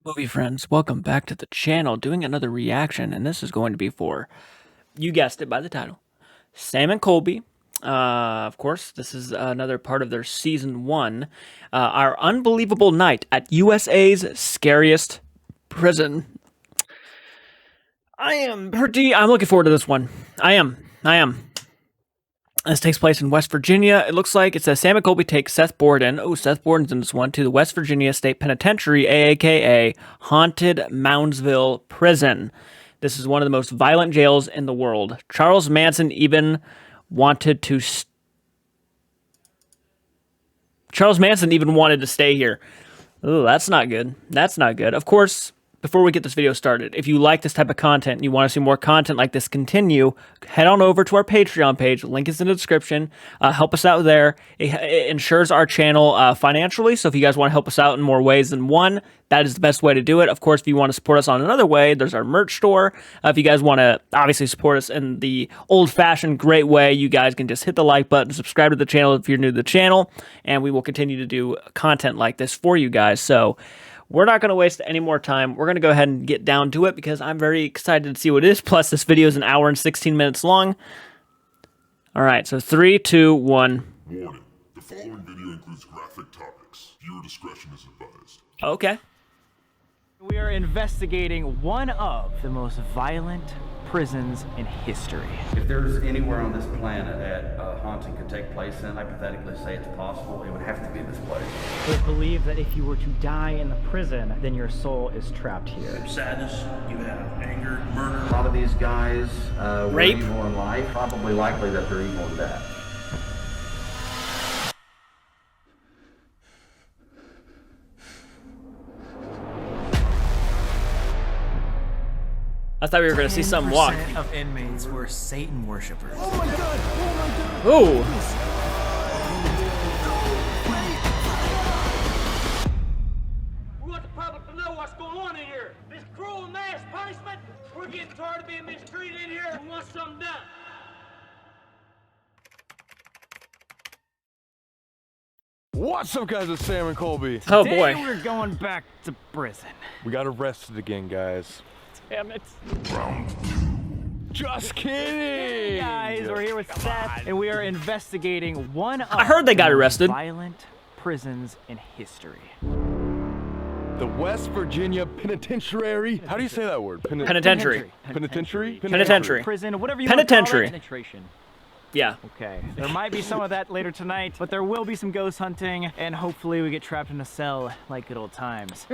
Movie friends, welcome back to the channel, doing another reaction, and this is going to be for, you guessed it by the title, Sam and Colby. Of course, this is another part of their season 1, our unbelievable night at USA's scariest prison. I'm looking forward to this one. I am. This takes place in West Virginia. It looks like it says Sam and Colby take Seth Borden. Oh, Seth Borden's in this one, to the West Virginia State Penitentiary, aka Haunted Moundsville Prison. This is one of the most violent jails in the world. Charles Manson even wanted to stay here. Oh, that's not good. That's not good. Of course, before we get this video started, if you like this type of content and you want to see more content like this continue, head on over to our Patreon page. Link is in the description. Help us out there. It ensures our channel financially, so if you guys want to help us out in more ways than one, that is the best way to do it. Of course, if you want to support us on another way, there's our merch store. If you guys want to obviously support us in the old-fashioned great way, you guys can just hit the like button, subscribe to the channel if you're new to the channel, and we will continue to do content like this for you guys. So we're not going to waste any more time. We're going to go ahead and get down to it because I'm very excited to see what it is. Plus, this video is an hour and 16 minutes long. All right, so 3, 2, 1. Warning. The following video includes graphic topics. Viewer discretion is advised. Okay. We are investigating one of the most violent prisons in history. If there's anywhere on this planet that a haunting could take place in, hypothetically say it's possible, it would have to be this place. They believe that if you were to die in the prison, then your soul is trapped here. Sadness, you have anger, murder. A lot of these guys were Rape. evil in life, probably likely that they're evil in death. I thought we were going to see some walk. 10% of inmates were Satan worshippers. Ooh. We want the public to know what's going on in here. This cruel and mass punishment, we're getting tired of being mistreated in here. We want something done. What's up, guys? It's Sam and Colby. Oh Today boy. we're going back to prison. We got arrested again, guys. Damn it. Just kidding! Hey guys, we're here with Seth, and we are investigating one of I heard they got the most arrested. violent prisons in history. The West Virginia Penitentiary. How do you say that word? Penitentiary. Penitentiary? Penitentiary. Prison, whatever you Penitentiary. want to call it. Penetration. Yeah. Okay, there might be some of that later tonight, but there will be some ghost hunting, and hopefully we get trapped in a cell like good old times.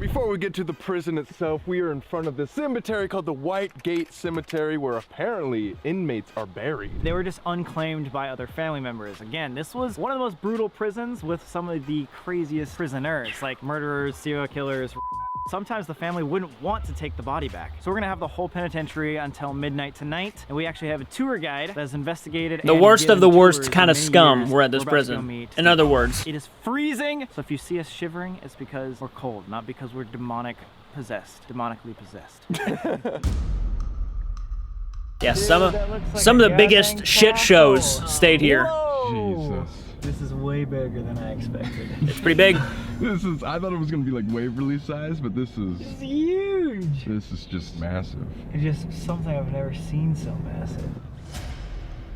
Before we get to the prison itself, we are in front of this cemetery called the White Gate Cemetery, where apparently inmates are buried. They were just unclaimed by other family members. Again, this was one of the most brutal prisons with some of the craziest prisoners, like murderers, serial killers. Sometimes the family wouldn't want to take the body back. So we're gonna have the whole penitentiary until midnight tonight, and we actually have a tour guide that has investigated The and worst of given the worst tours kind of for many scum years. were at this We're about to go prison. meet In other words. It is freezing, so if you see us shivering, it's because we're cold, not because we're demonically possessed. Yeah, some of the biggest shit shows stayed here. Jesus. This is way bigger than I expected. It's pretty big. I thought it was gonna be like Waverly size, but this is Huge! this is just massive. It's just something I've never seen so massive.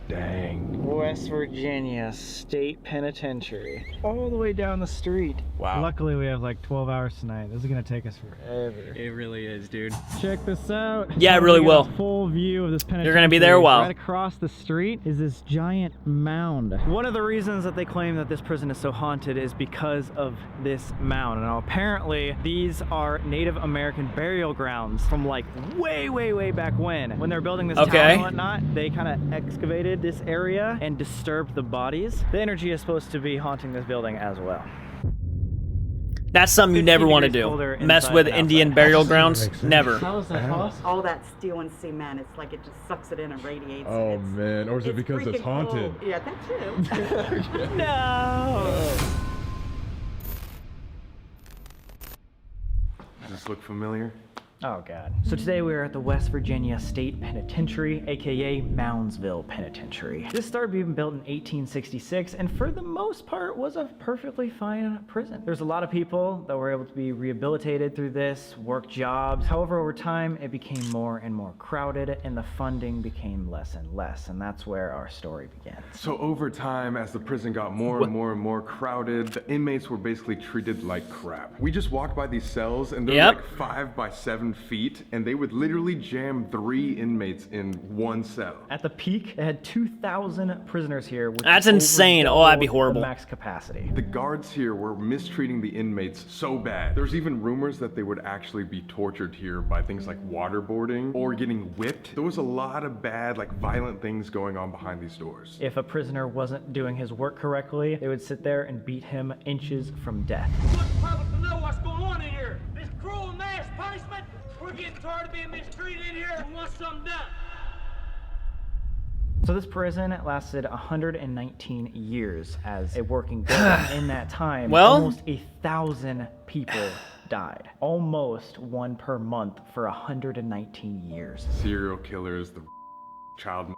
Dang. West Virginia State Penitentiary. All the way down the street. Wow. Luckily, we have like 12 hours tonight. This is gonna take us forever. It really is, dude. Check this out. Yeah, it really We got will. a full view of this penitentiary. You're gonna be there a while. Right across the street is this giant mound. One of the reasons that they claim that this prison is so haunted is because of this mound. Now, apparently, these are Native American burial grounds from like way back when they were building this town Okay. and whatnot. They kind of excavated this area and disturbed the bodies. The energy is supposed to be haunting this building as well. That's something you never 50 want to degrees do. colder Mess inside with than Indian outside. burial grounds. Never. How is that possible? All that steel and cement, it's like it just sucks it in and radiates. Oh It's- man, or is it because it's freaking haunted? cool. Yeah, that too. No! Does this look familiar? Oh God. So today we are at the West Virginia State Penitentiary, aka Moundsville Penitentiary. This started being built in 1866 and for the most part was a perfectly fine prison. There's a lot of people that were able to be rehabilitated through this, work jobs. However, over time it became more and more crowded and the funding became less and less, and that's where our story begins. So over time, as the prison got more and more crowded, the inmates were basically treated like crap. We just walked by these cells and they're like 5 by 7 feet, and they would literally jam 3 inmates in one cell. At the peak, it had 2,000 prisoners here. Which That's is over insane. Oh, that'd be double horrible. the max capacity. The guards here were mistreating the inmates so bad. There's even rumors that they would actually be tortured here by things like waterboarding or getting whipped. There was a lot of bad, like violent things going on behind these doors. If a prisoner wasn't doing his work correctly, they would sit there and beat him inches from death. I want the public to know what's going on in here. This cruel and mass punishment. We're getting tired of being mistreated in here. We want something done. So this prison lasted 119 years as a working building. In that time, almost 1,000 people died. Almost 1 per month for 119 years. Serial killers, the child,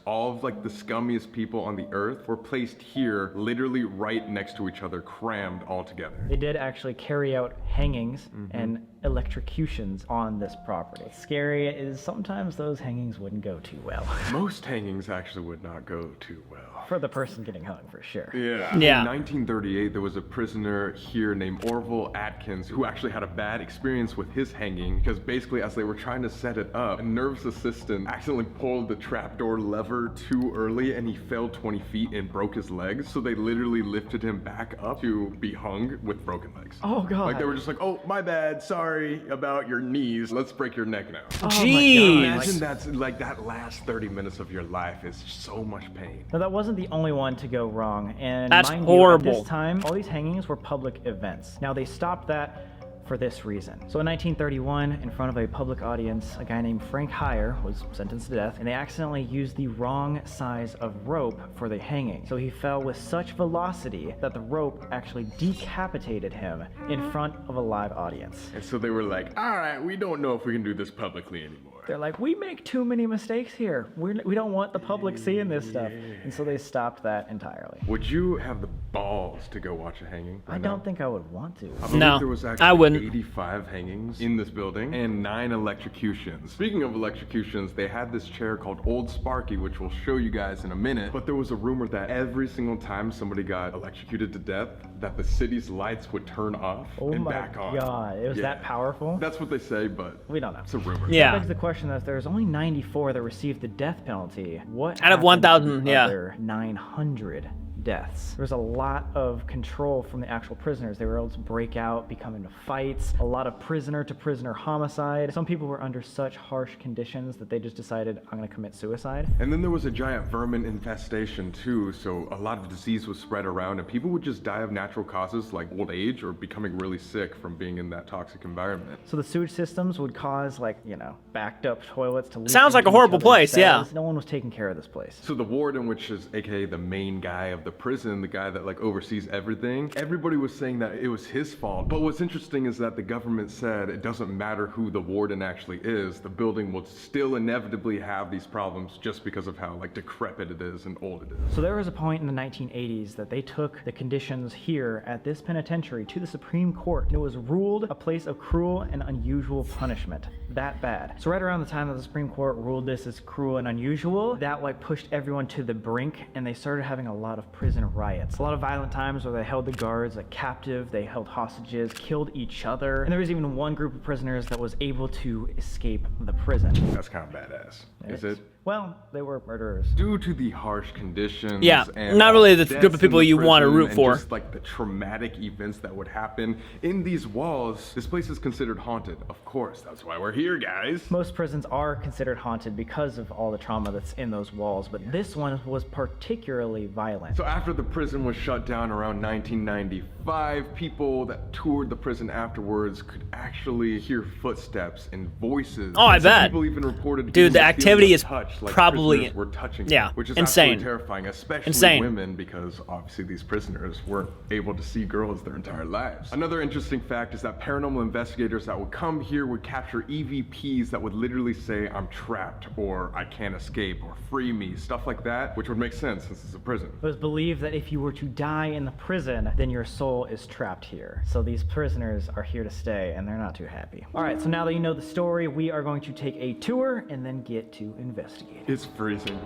all of like the scummiest people on the earth were placed here, literally right next to each other, crammed all together. They did actually carry out hangings and electrocutions on this property. Scary is sometimes those hangings wouldn't go too well. Most hangings actually would not go too well. For the person getting hung, for sure. Yeah. In 1938, there was a prisoner here named Orville Atkins who actually had a bad experience with his hanging because basically as they were trying to set it up, a nervous assistant accidentally pulled the trapdoor lever too early and he fell 20 feet and broke his legs. So they literally lifted him back up to be hung with broken legs. Oh God. Like they were just like, oh, my bad, sorry about your knees. Let's break your neck now. Oh Jeez. Imagine that's like that last 30 minutes of your life is so much pain. Now that wasn't the only one to go wrong, and That's mind horrible. you, at this time, all these hangings were public events. Now they stopped that for this reason. So in 1931, in front of a public audience, a guy named Frank Heyer was sentenced to death, and they accidentally used the wrong size of rope for the hanging. So he fell with such velocity that the rope actually decapitated him in front of a live audience. And so they were like, all right, we don't know if we can do this publicly anymore. They're like, we make too many mistakes here. We don't want the public seeing this stuff. And so they stopped that entirely. Would you have the balls to go watch a hanging? I don't think I would want to. I believe there was actually I wouldn't. 85 hangings in this building and 9 electrocutions. Speaking of electrocutions, they had this chair called Old Sparky, which we'll show you guys in a minute. But there was a rumor that every single time somebody got electrocuted to death, that the city's lights would turn off and back on. Oh my God, it was that powerful? That's what they say, but we don't know. It's a rumor. Yeah. That begs the question that if there's only 94 that received the death penalty, what Out of happened to 1,000, the yeah. other 900 deaths? There's a lot of control from the actual prisoners. They were able to break out, become into fights, a lot of prisoner-to-prisoner homicide. Some people were under such harsh conditions that they just decided, I'm gonna commit suicide. And then there was a giant vermin infestation too, so a lot of disease was spread around and people would just die of natural causes like old age or becoming really sick from being in that toxic environment. So the sewage systems would cause, like, you know, backed up toilets to leak Sounds like a into horrible each other's place, yeah. cells. No one was taking care of this place. So the warden, which is aka the main guy of the prison, the guy that like oversees everything, everybody was saying that it was his fault. But what's interesting is that the government said it doesn't matter who the warden actually is, the building will still inevitably have these problems just because of how like decrepit it is and old it is. So there was a point in the 1980s that they took the conditions here at this penitentiary to the Supreme Court, and it was ruled a place of cruel and unusual punishment. That bad. So right around the time that the Supreme Court ruled this as cruel and unusual, that like pushed everyone to the brink, and they started having a lot of prison riots. A lot of violent times where they held the guards like captive, they held hostages, killed each other, and there was even one group of prisoners that was able to escape the prison. That's kind of badass, is it? Well, they were murderers. Due to the harsh conditions, Yeah, and not really the deaths group of people in the you want to prison root and for. just like the traumatic events that would happen in these walls, this place is considered haunted. Of course, that's why we're here, guys. Most prisons are considered haunted because of all the trauma that's in those walls, but this one was particularly violent. So after the prison was shut down around 1995, people that toured the prison afterwards could actually hear footsteps and voices. Oh, I Some bet. people even reported Dude, the feeling activity a is touch, like probably- prisoners were touching yeah, them, which is insane. absolutely terrifying, especially Insane. women, because obviously these prisoners weren't able to see girls their entire lives. Another interesting fact is that paranormal investigators that would come here would capture EVPs that would literally say, "I'm trapped," or "I can't escape," or "free me," stuff like that, which would make sense since it's a prison. It was believed that if you were to die in the prison, then your soul is trapped here. So these prisoners are here to stay, and they're not too happy. All right, so now that you know the story, we are going to take a tour and then get to investigate. It's freezing.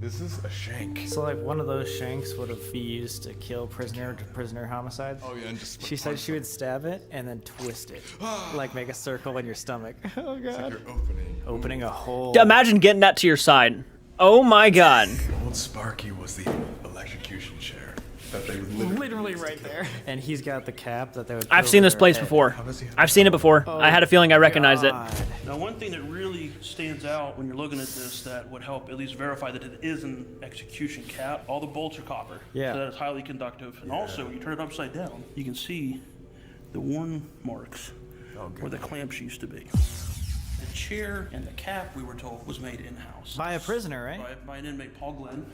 This is a shank. So like one of those shanks would have been used to kill prisoner to prisoner homicides. Oh yeah, and just She said she would stab it and then twist it, like make a circle in your stomach. Oh god! you're opening. Opening a hole. Imagine getting that to your side. Oh my god. Old Sparky was the electrocution chair that they would Literally right there. And he's got the cap that they would. I've put seen over this their place head. before. How does he have I've seen it before. I had a feeling I recognized it. God. Now, one thing that really stands out when you're looking at this that would help at least verify that it is an execution cap, all the bolts are copper. Yeah. So that is highly conductive. And also, when you turn it upside down, you can see the worn marks where the clamps used to be. The chair and the cap, we were told, was made in-house. By a prisoner, right? By an inmate, Paul Glenn.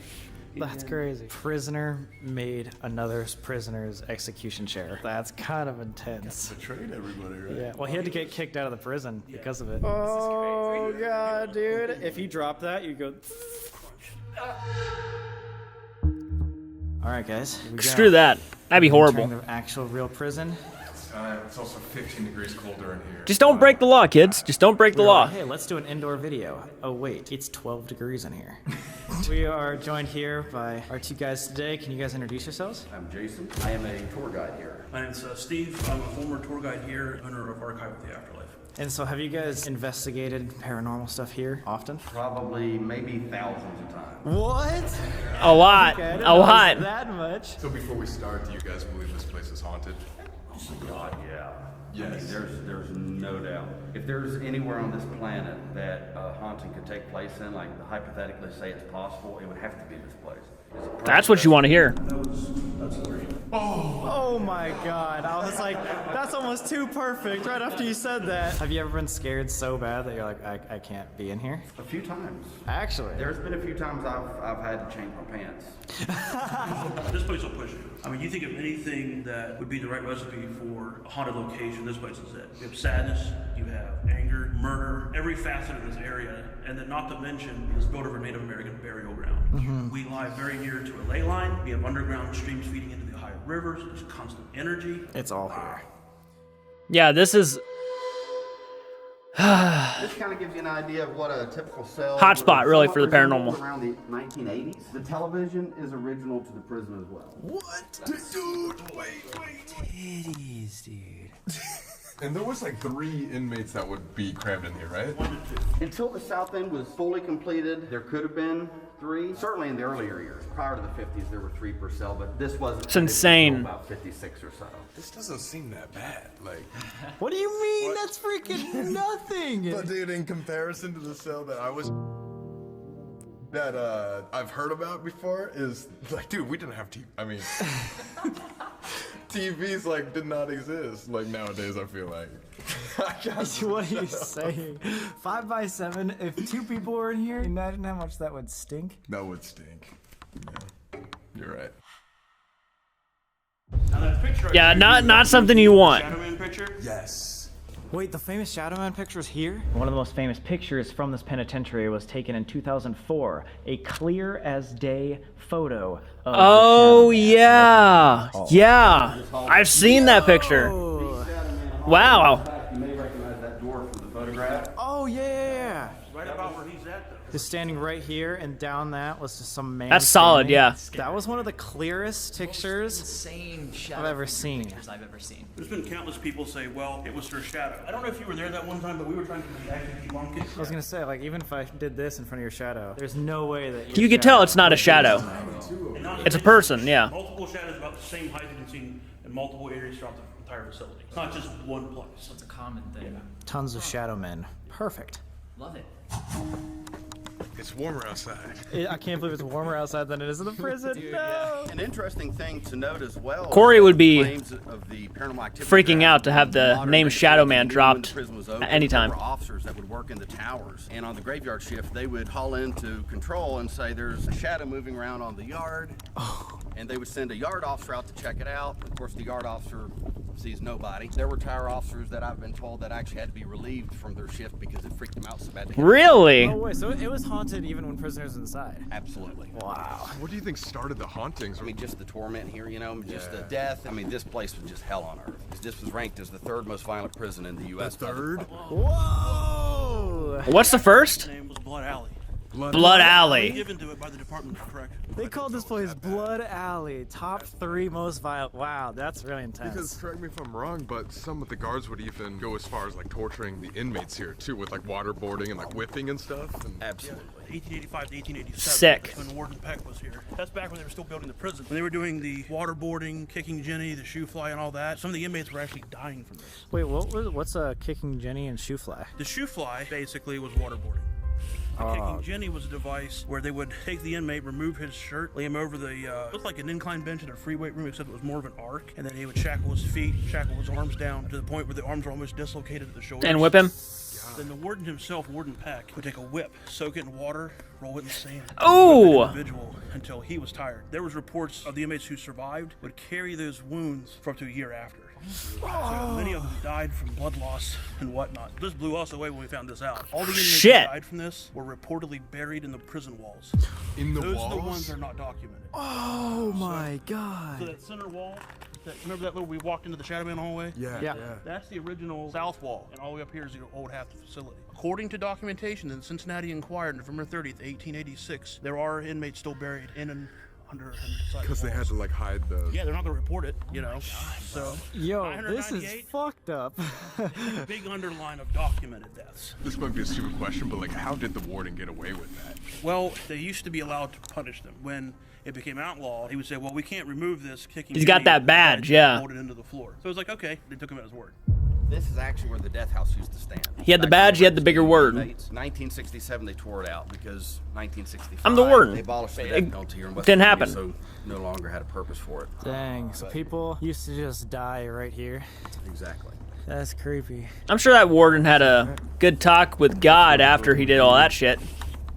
That's crazy. Prisoner made another prisoner's execution chair. That's kind of intense. betrayed everybody, right? Yeah. Well, he had to get kicked out of the prison because of it. Oh god, dude! If you drop that, you go. All right, guys. Here we go. Screw that. That'd be horrible. Entering the actual real prison. It's also 15 degrees colder in here. Just don't break the law, kids. Just don't break the law. Hey, let's do an indoor video. Oh wait, it's 12 degrees in here. We are joined here by our two guys today. Can you guys introduce yourselves? I'm Jason. I am a tour guide here. My name's Steve. I'm a former tour guide here, owner of Archive of the Afterlife. And so, have you guys investigated paranormal stuff here often? Probably, maybe thousands of times. What? A lot. Okay, I didn't A know it was lot. that much. So before we start, do you guys believe this place is haunted? God, yeah. Yes. I mean, there's no doubt. If there's anywhere on this planet that haunting could take place in, like hypothetically say it's possible, it would have to be this place. That's what you want to hear. That's great. Oh my god. I was like, that's almost too perfect right after you said that. Have you ever been scared so bad that you're like, I can't be in here? A few times. Actually. There's been a few times I've had to change my pants. This place will push you. I mean, you think of anything that would be the right recipe for a haunted location, this place is it. You have sadness, you have anger, murder, every facet of this area, and then not to mention this built over Native American burial ground. We lie very near to a ley line. We have underground streams feeding into the Ohio rivers. There's constant energy. It's all here. Yeah, this is This kind of gives you an idea of what a typical cell Hotspot, would really, for the somewhat paranormal. resemble around the 1980s. The television is original to the prison as well. What? Dude, wait. Titties, dude. And there was like 3 inmates that would be crammed in here, right? Until the south end was fully completed, there could have been 3. Certainly in the earlier years. Prior to the 50s, there were 3 per cell, but this wasn't. It's insane. About 56 or so. This doesn't seem that bad. Like, What do you mean? That's freaking nothing. but dude, in comparison to the cell that I've heard about before, is like, dude, we didn't have TV. I mean, TVs like did not exist. Like nowadays, I feel like. What are you saying? 5x7. If 2 people were in here, imagine how much that would stink. That would stink. Yeah, you're right. Now that picture Yeah, not something you want. Shadow Man picture. Yes. Wait, the famous Shadow Man picture is here? One of the most famous pictures from this penitentiary was taken in 2004. A clear as day photo of Oh the Shadow Man. yeah. Yeah. I've seen that picture. Wow. You may recognize that door from the photograph. Oh yeah. Right about where he's at, though. Just standing right here, and down that was just some man. That's solid, standing. yeah. That was one of the clearest pictures Insane I've ever seen. pictures I've ever seen. There's been countless people say, well, it was her shadow. I don't know if you were there that one time, but we were trying to actually debunk it. I was gonna say, like, even if I did this in front of your shadow, there's no way that You can tell it's not a shadow. It's a person, yeah. Multiple shadows about the same height you can see in multiple areas throughout the entire facility. not just one place. It's a common thing. Tons of shadow men. Perfect. Love it. It's warmer outside. I can't believe it's warmer outside than it is in the prison. No. An interesting thing to note as well. Corey would be claims of the paranormal activity freaking that out to have the modern name day Shadow prison, Man even when dropped the prison was open, at any time. There were officers that would work in the towers, and on the graveyard shift, they would haul into control and say, "There's a shadow moving around on the yard," and they would send a yard officer out to check it out. Of course, the yard officer sees nobody. There were tower officers that I've been told that actually had to be relieved from their shift because it freaked them out so bad. Really? Oh wait, so it was haunted even when prisoners were inside. Absolutely. Wow. What do you think started the hauntings? I mean, just the torment here, you know, just the death. I mean, this place was just hell on earth. This was ranked as the third most violent prison in the U.S. The third? Whoa! What's the first? His name was Blood Alley. Blood Alley. Given to it by the Department of Corrections. They called this place Blood Alley. Top 3 most violent. Wow, that's really intense. Because, correct me if I'm wrong, but some of the guards would even go as far as like torturing the inmates here too, with like waterboarding and like whipping and stuff. And... Absolutely. 1885 to 1887. Sick. When Warden Peck was here. That's back when they were still building the prison. When they were doing the waterboarding, kicking Jenny, the shoe fly, and all that, some of the inmates were actually dying from this. Wait, what's kicking Jenny and shoe fly? The shoe fly basically was waterboarding. Kicking Jenny was a device where they would take the inmate, remove his shirt, lay him over the, looked like an incline bench in a free weight room, except it was more of an arc, and then he would shackle his feet, shackle his arms down to the point where the arms were almost dislocated at the shoulders. And whip him? Then the warden himself, Warden Peck, would take a whip, soak it in water, roll it in sand. Ooh! Whip the individual until he was tired. There was reports of the inmates who survived would carry those wounds for up to a year after. So many of them died from blood loss and whatnot. This blew us away when we found this out. All the inmates who died from this were reportedly buried in the prison walls. In the Those walls? are the ones that are not documented. Oh my god. So that center wall, remember that little, we walked into the Shadow Man hallway? Yeah. That's the original south wall, and all the way up here is the old half of the facility. According to documentation in the Cincinnati Enquirer, November 30th, 1886, there are inmates still buried in and under Because they had to like hide the... Yeah, they're not gonna report it, you know. So Yo, this is fucked up. big underline of documented deaths. This might be a stupid question, but like how did the warden get away with that? Well, they used to be allowed to punish them. When it became outlawed, he would say, well, we can't remove this kicking. He's got that badge, yeah. Hold it into the floor. So it was like, okay, they took him at his word. This is actually where the death house used to stand. He had the badge, he had the bigger word. 1967, they tore it out because 1965. I'm the warden. They abolished the death penalty here in West Didn't Virginia, happen. So no longer had a purpose for it. Dang, so people used to just die right here. Exactly. That's creepy. I'm sure that warden had a good talk with God after he did all that shit.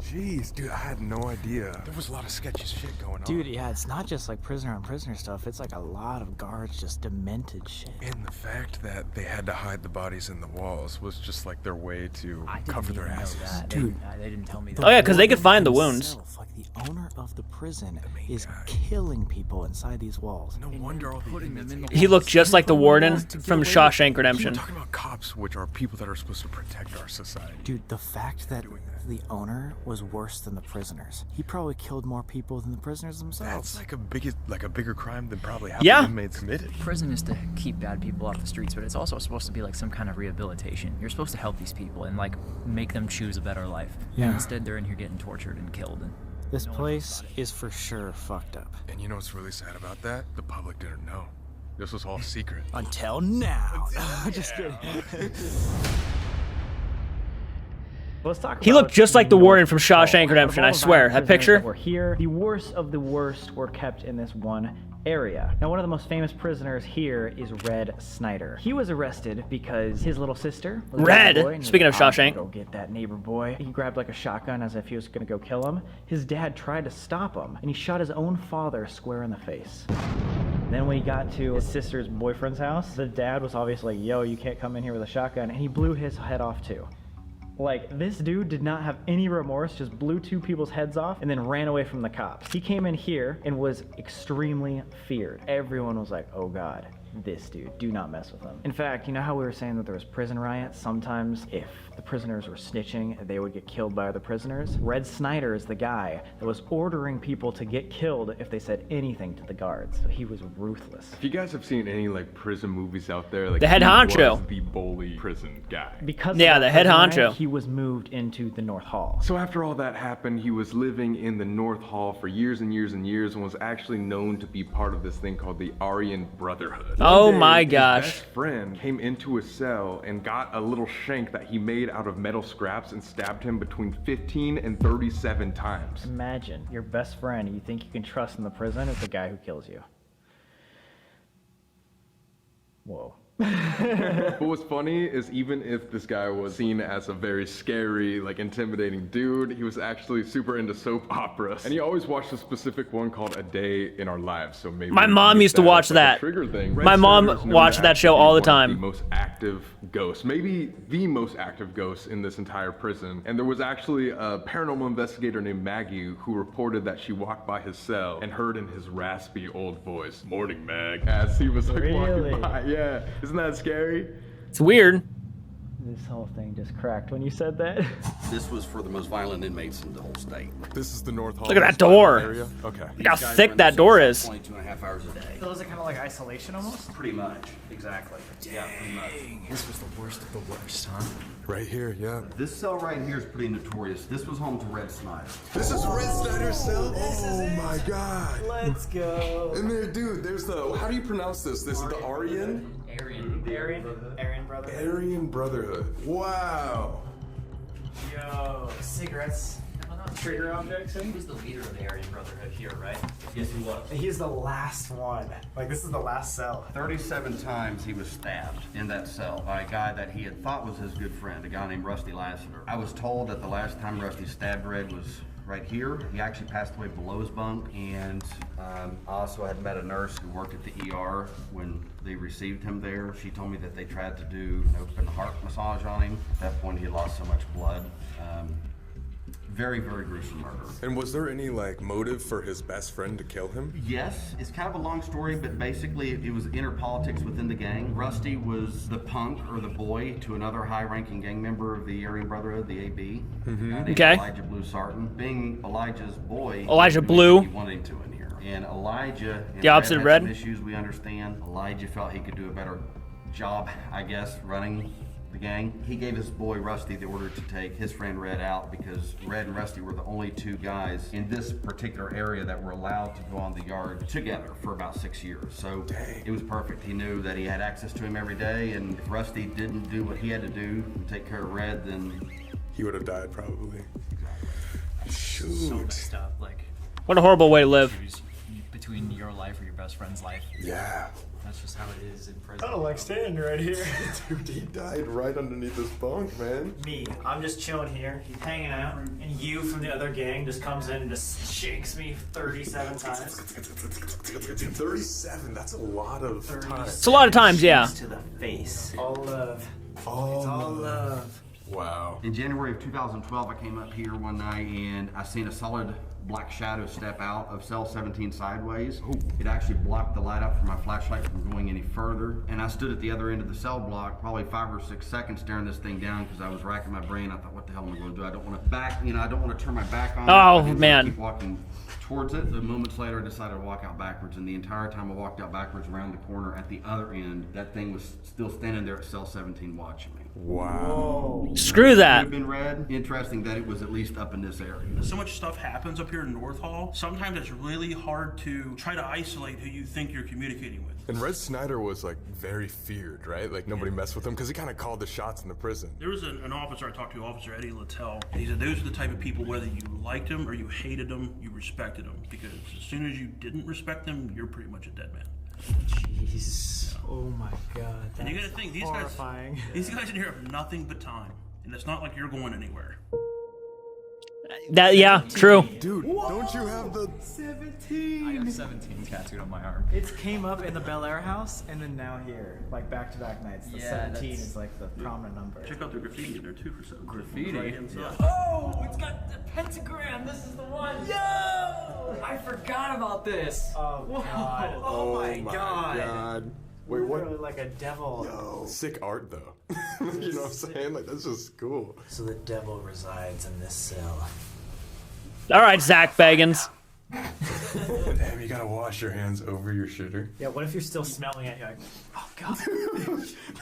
Jeez, dude, I had no idea. There was a lot of sketchy shit going on. Dude, yeah, it's not just like prisoner on prisoner stuff. It's like a lot of guards just demented shit. And the fact that they had to hide the bodies in the walls was just like their way to cover their asses. Dude, they didn't tell me that. Oh yeah, because they could find the wounds. Like the owner of the prison is killing people inside these walls. No wonder all the inmates... He looked just like the warden from Shawshank Redemption. We're talking about cops, which are people that are supposed to protect our society. Dude, the fact that the owner was worse than the prisoners. He probably killed more people than the prisoners themselves. That's like a bigger crime than probably half Yeah. the inmates committed. Prison is to keep bad people off the streets, but it's also supposed to be like some kind of rehabilitation. You're supposed to help these people and like make them choose a better life. Yeah. And instead, they're in here getting tortured and killed. And This place is for sure fucked up. And you know what's really sad about that? The public didn't know. This was all secret. Until now. Just kidding. Let's talk He looked just like the warden from Shawshank Redemption, I swear. That picture? We're here. The worst of the worst were kept in this one area. Now, one of the most famous prisoners here is Red Snyder. He was arrested because his little sister was Red! a boy, and he Speaking was of like, Shawshank. "I'm gonna go get that neighbor boy." He grabbed like a shotgun as if he was gonna go kill him. His dad tried to stop him, and he shot his own father square in the face. Then when he got to his sister's boyfriend's house, the dad was obviously like, yo, you can't come in here with a shotgun, and he blew his head off too. Like, this dude did not have any remorse, just blew 2 people's heads off and then ran away from the cops. He came in here and was extremely feared. Everyone was like, oh God, this dude, do not mess with him. In fact, you know how we were saying that there was prison riots? Sometimes if the prisoners were snitching, they would get killed by other prisoners. Red Snyder is the guy that was ordering people to get killed if they said anything to the guards. So he was ruthless. If you guys have seen any like prison movies out there, like The head he honcho. was the bully prison guy. Because Yeah, of the head prison riot, honcho. he was moved into the North Hall. So after all that happened, he was living in the North Hall for years and years and years and was actually known to be part of this thing called the Aryan Brotherhood. Oh One day, my his gosh. best friend came into his cell and got a little shank that he made out of metal scraps and stabbed him between 15 and 37 times. Imagine your best friend you think you can trust in the prison is the guy who kills you. Whoa. But what's funny is even if this guy was seen as a very scary, like intimidating dude, he was actually super into soap operas. And he always watched a specific one called A Day in Our Lives. So maybe My mom use used to that watch as, like, a that. trigger thing. My Red mom Snyder is known watched to that show actually all be the one of time. The most active ghost, maybe the most active ghost in this entire prison. And there was actually a paranormal investigator named Maggie who reported that she walked by his cell and heard in his raspy old voice, "Morning, Mag," as he was like Really? walking by. Yeah, isn't that scary? It's weird. This whole thing just cracked when you said that. This was for the most violent inmates in the whole state. This is the North Hall. Look at that door. Area? Okay. Look how These guys thick were in that the door cell is. 22 and a half hours a day. So is it kind of like isolation almost? Pretty much, exactly. Yeah, pretty much. This was the worst of the worst, huh? Right here, yeah. This cell right here is pretty notorious. This was home to Red Snyder. This is Red Snyder's cell? Oh my god. Let's go. And there, dude, there's the, how do you pronounce this? This is the Aryan? Aryan brother. Aryan Brotherhood. Wow. Yo, cigarettes. Trigger objects. He was the leader of the Aryan Brotherhood here, right? Yes, he was. He's the last one. Like, this is the last cell. 37 times he was stabbed in that cell by a guy that he had thought was his good friend, a guy named Rusty Lassiter. I was told that the last time Rusty stabbed Red was right here. He actually passed away below his bunk, and I also had met a nurse who worked at the ER when they received him there. She told me that they tried to do an open heart massage on him. At that point, he had lost so much blood. Very, very gruesome murder. And was there any like motive for his best friend to kill him? Yes, it's kind of a long story, but basically it was inner politics within the gang. Rusty was the punk or the boy to another high-ranking gang member of the Aryan Brotherhood, the AB. A guy named Okay. Elijah Blue Sarton. Being Elijah's boy, Elijah he Blue. wanted him to in here. And Elijah, and The opposite of Red Red? had some issues, we understand. Elijah felt he could do a better job, I guess, running the gang. He gave his boy Rusty the order to take his friend Red out because Red and Rusty were the only two guys in this particular area that were allowed to go on the yard together for about 6 years. So it was perfect. He knew that he had access to him every day, and if Rusty didn't do what he had to do and take care of Red, then He would have died probably. So Shoot. messed up, like What a horrible way to live. choose between your life or your best friend's life. Yeah. That's just how it is in prison. like standing right here. Dude, he died right underneath this bunk, man. Me, I'm just chilling here. He's hanging out, and you from the other gang just comes in and just shakes me 37 times. 37, that's a lot of time. It's a lot of times, yeah. To the face. All love. Oh, It's all love. wow. in January of 2012, I came up here one night and I seen a solid black shadow step out of cell 17 sideways. It actually blocked the light up from my flashlight from going any further. And I stood at the other end of the cell block, probably 5 or 6 seconds staring this thing down because I was racking my brain. I thought, what the hell am I going to do? I don't want to back, I don't want to turn my back on it. Oh, I didn't man. Keep walking towards it. The moments later, I decided to walk out backwards. And the entire time I walked out backwards around the corner at the other end, that thing was still standing there at cell 17 watching me. Wow. Screw Could that. have been red. Interesting that it was at least up in this area. So much stuff happens up here in North Hall. Sometimes it's really hard to try to isolate who you think you're communicating with. And Red Snyder was like very feared, right? Like nobody messed with him because he kind of called the shots in the prison. There was an officer I talked to, Officer Eddie Littell, and he said those are the type of people, whether you liked them or you hated them, you respected them. Because as soon as you didn't respect them, you're pretty much a dead man. Jeez. Oh my god. And you gotta think, these horrifying. guys in here have nothing but time. And it's not like you're going anywhere. That, yeah, true. Dude, don't you have the 17. I have 17 tattooed on my arm. It came up in the Bel Air house and then now here, like back-to-back nights. The Yeah, 17 that's- is like the prominent number. Check out the graffiti in there too for some Graffiti? Right-hand side. Oh, it's got the pentagram. This is the one. Yo! I forgot about this. Oh god. Oh my god. Wait, what? Literally like a devil. Yo. Sick art though. You know what I'm saying? Like that's just cool. So the devil resides in this cell. All right, Zach Bagans. Damn, you you gotta wash your hands over your shitter. Yeah, what if you're still smelling it? You're like, oh god.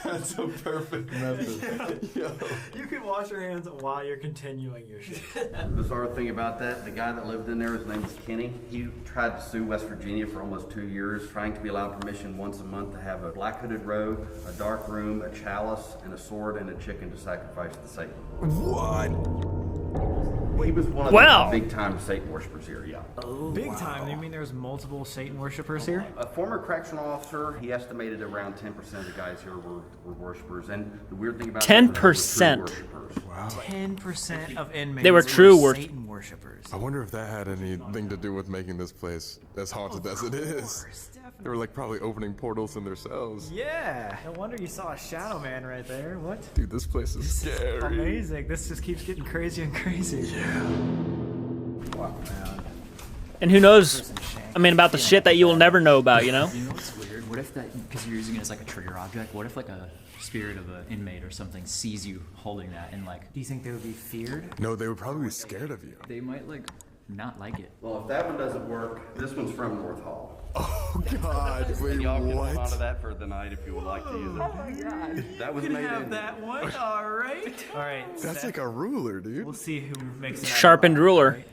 That's a perfect method. Yo. You can wash your hands while you're continuing your shit. The bizarre thing about that, the guy that lived in there, his name was Kenny. He tried to sue West Virginia for almost 2 years, trying to be allowed permission once a month to have a black hooded robe, a dark room, a chalice, and a sword and a chicken to sacrifice to Satan. What? He was one of Wow. the big time Satan worshippers here, yeah. Big time. You mean there's multiple Satan worshippers here? A former correctional officer, he estimated around 10% of the guys here were worshippers. And the weird thing about 10%. Wow. 10% of inmates They were true Satan worshippers. I wonder if that had anything to do with making this place as haunted as it is. They were like probably opening portals in their cells. Yeah. No wonder you saw a shadow man right there. What? Dude, this place is scary. Amazing. This just keeps getting crazier and crazier. Yeah. Wow. And who knows? I mean, about the shit that you will never know about, you know? You know what's weird? What if that, because you're using it as like a trigger object, what if like a spirit of an inmate or something sees you holding that and like... Do you think they would be feared? No, they would probably be scared of you. They might like not like it. Well, if that one doesn't work, this one's from North Hall. Oh God, wait, Y'all can hold on what? to that for the night if you would like to use it. Oh my God. That was made in. That one? All right. All right. That's like a ruler, dude. We'll see who makes it. Sharpened ruler.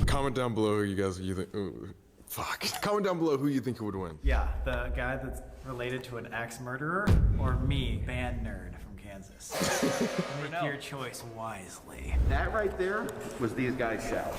Comment down below, you guys. You think? Ooh, fuck. Comment down below who you think would win. Yeah, the guy that's related to an axe murderer, or me, band nerd from Kansas. Make your choice wisely. That right there was these guys' shower.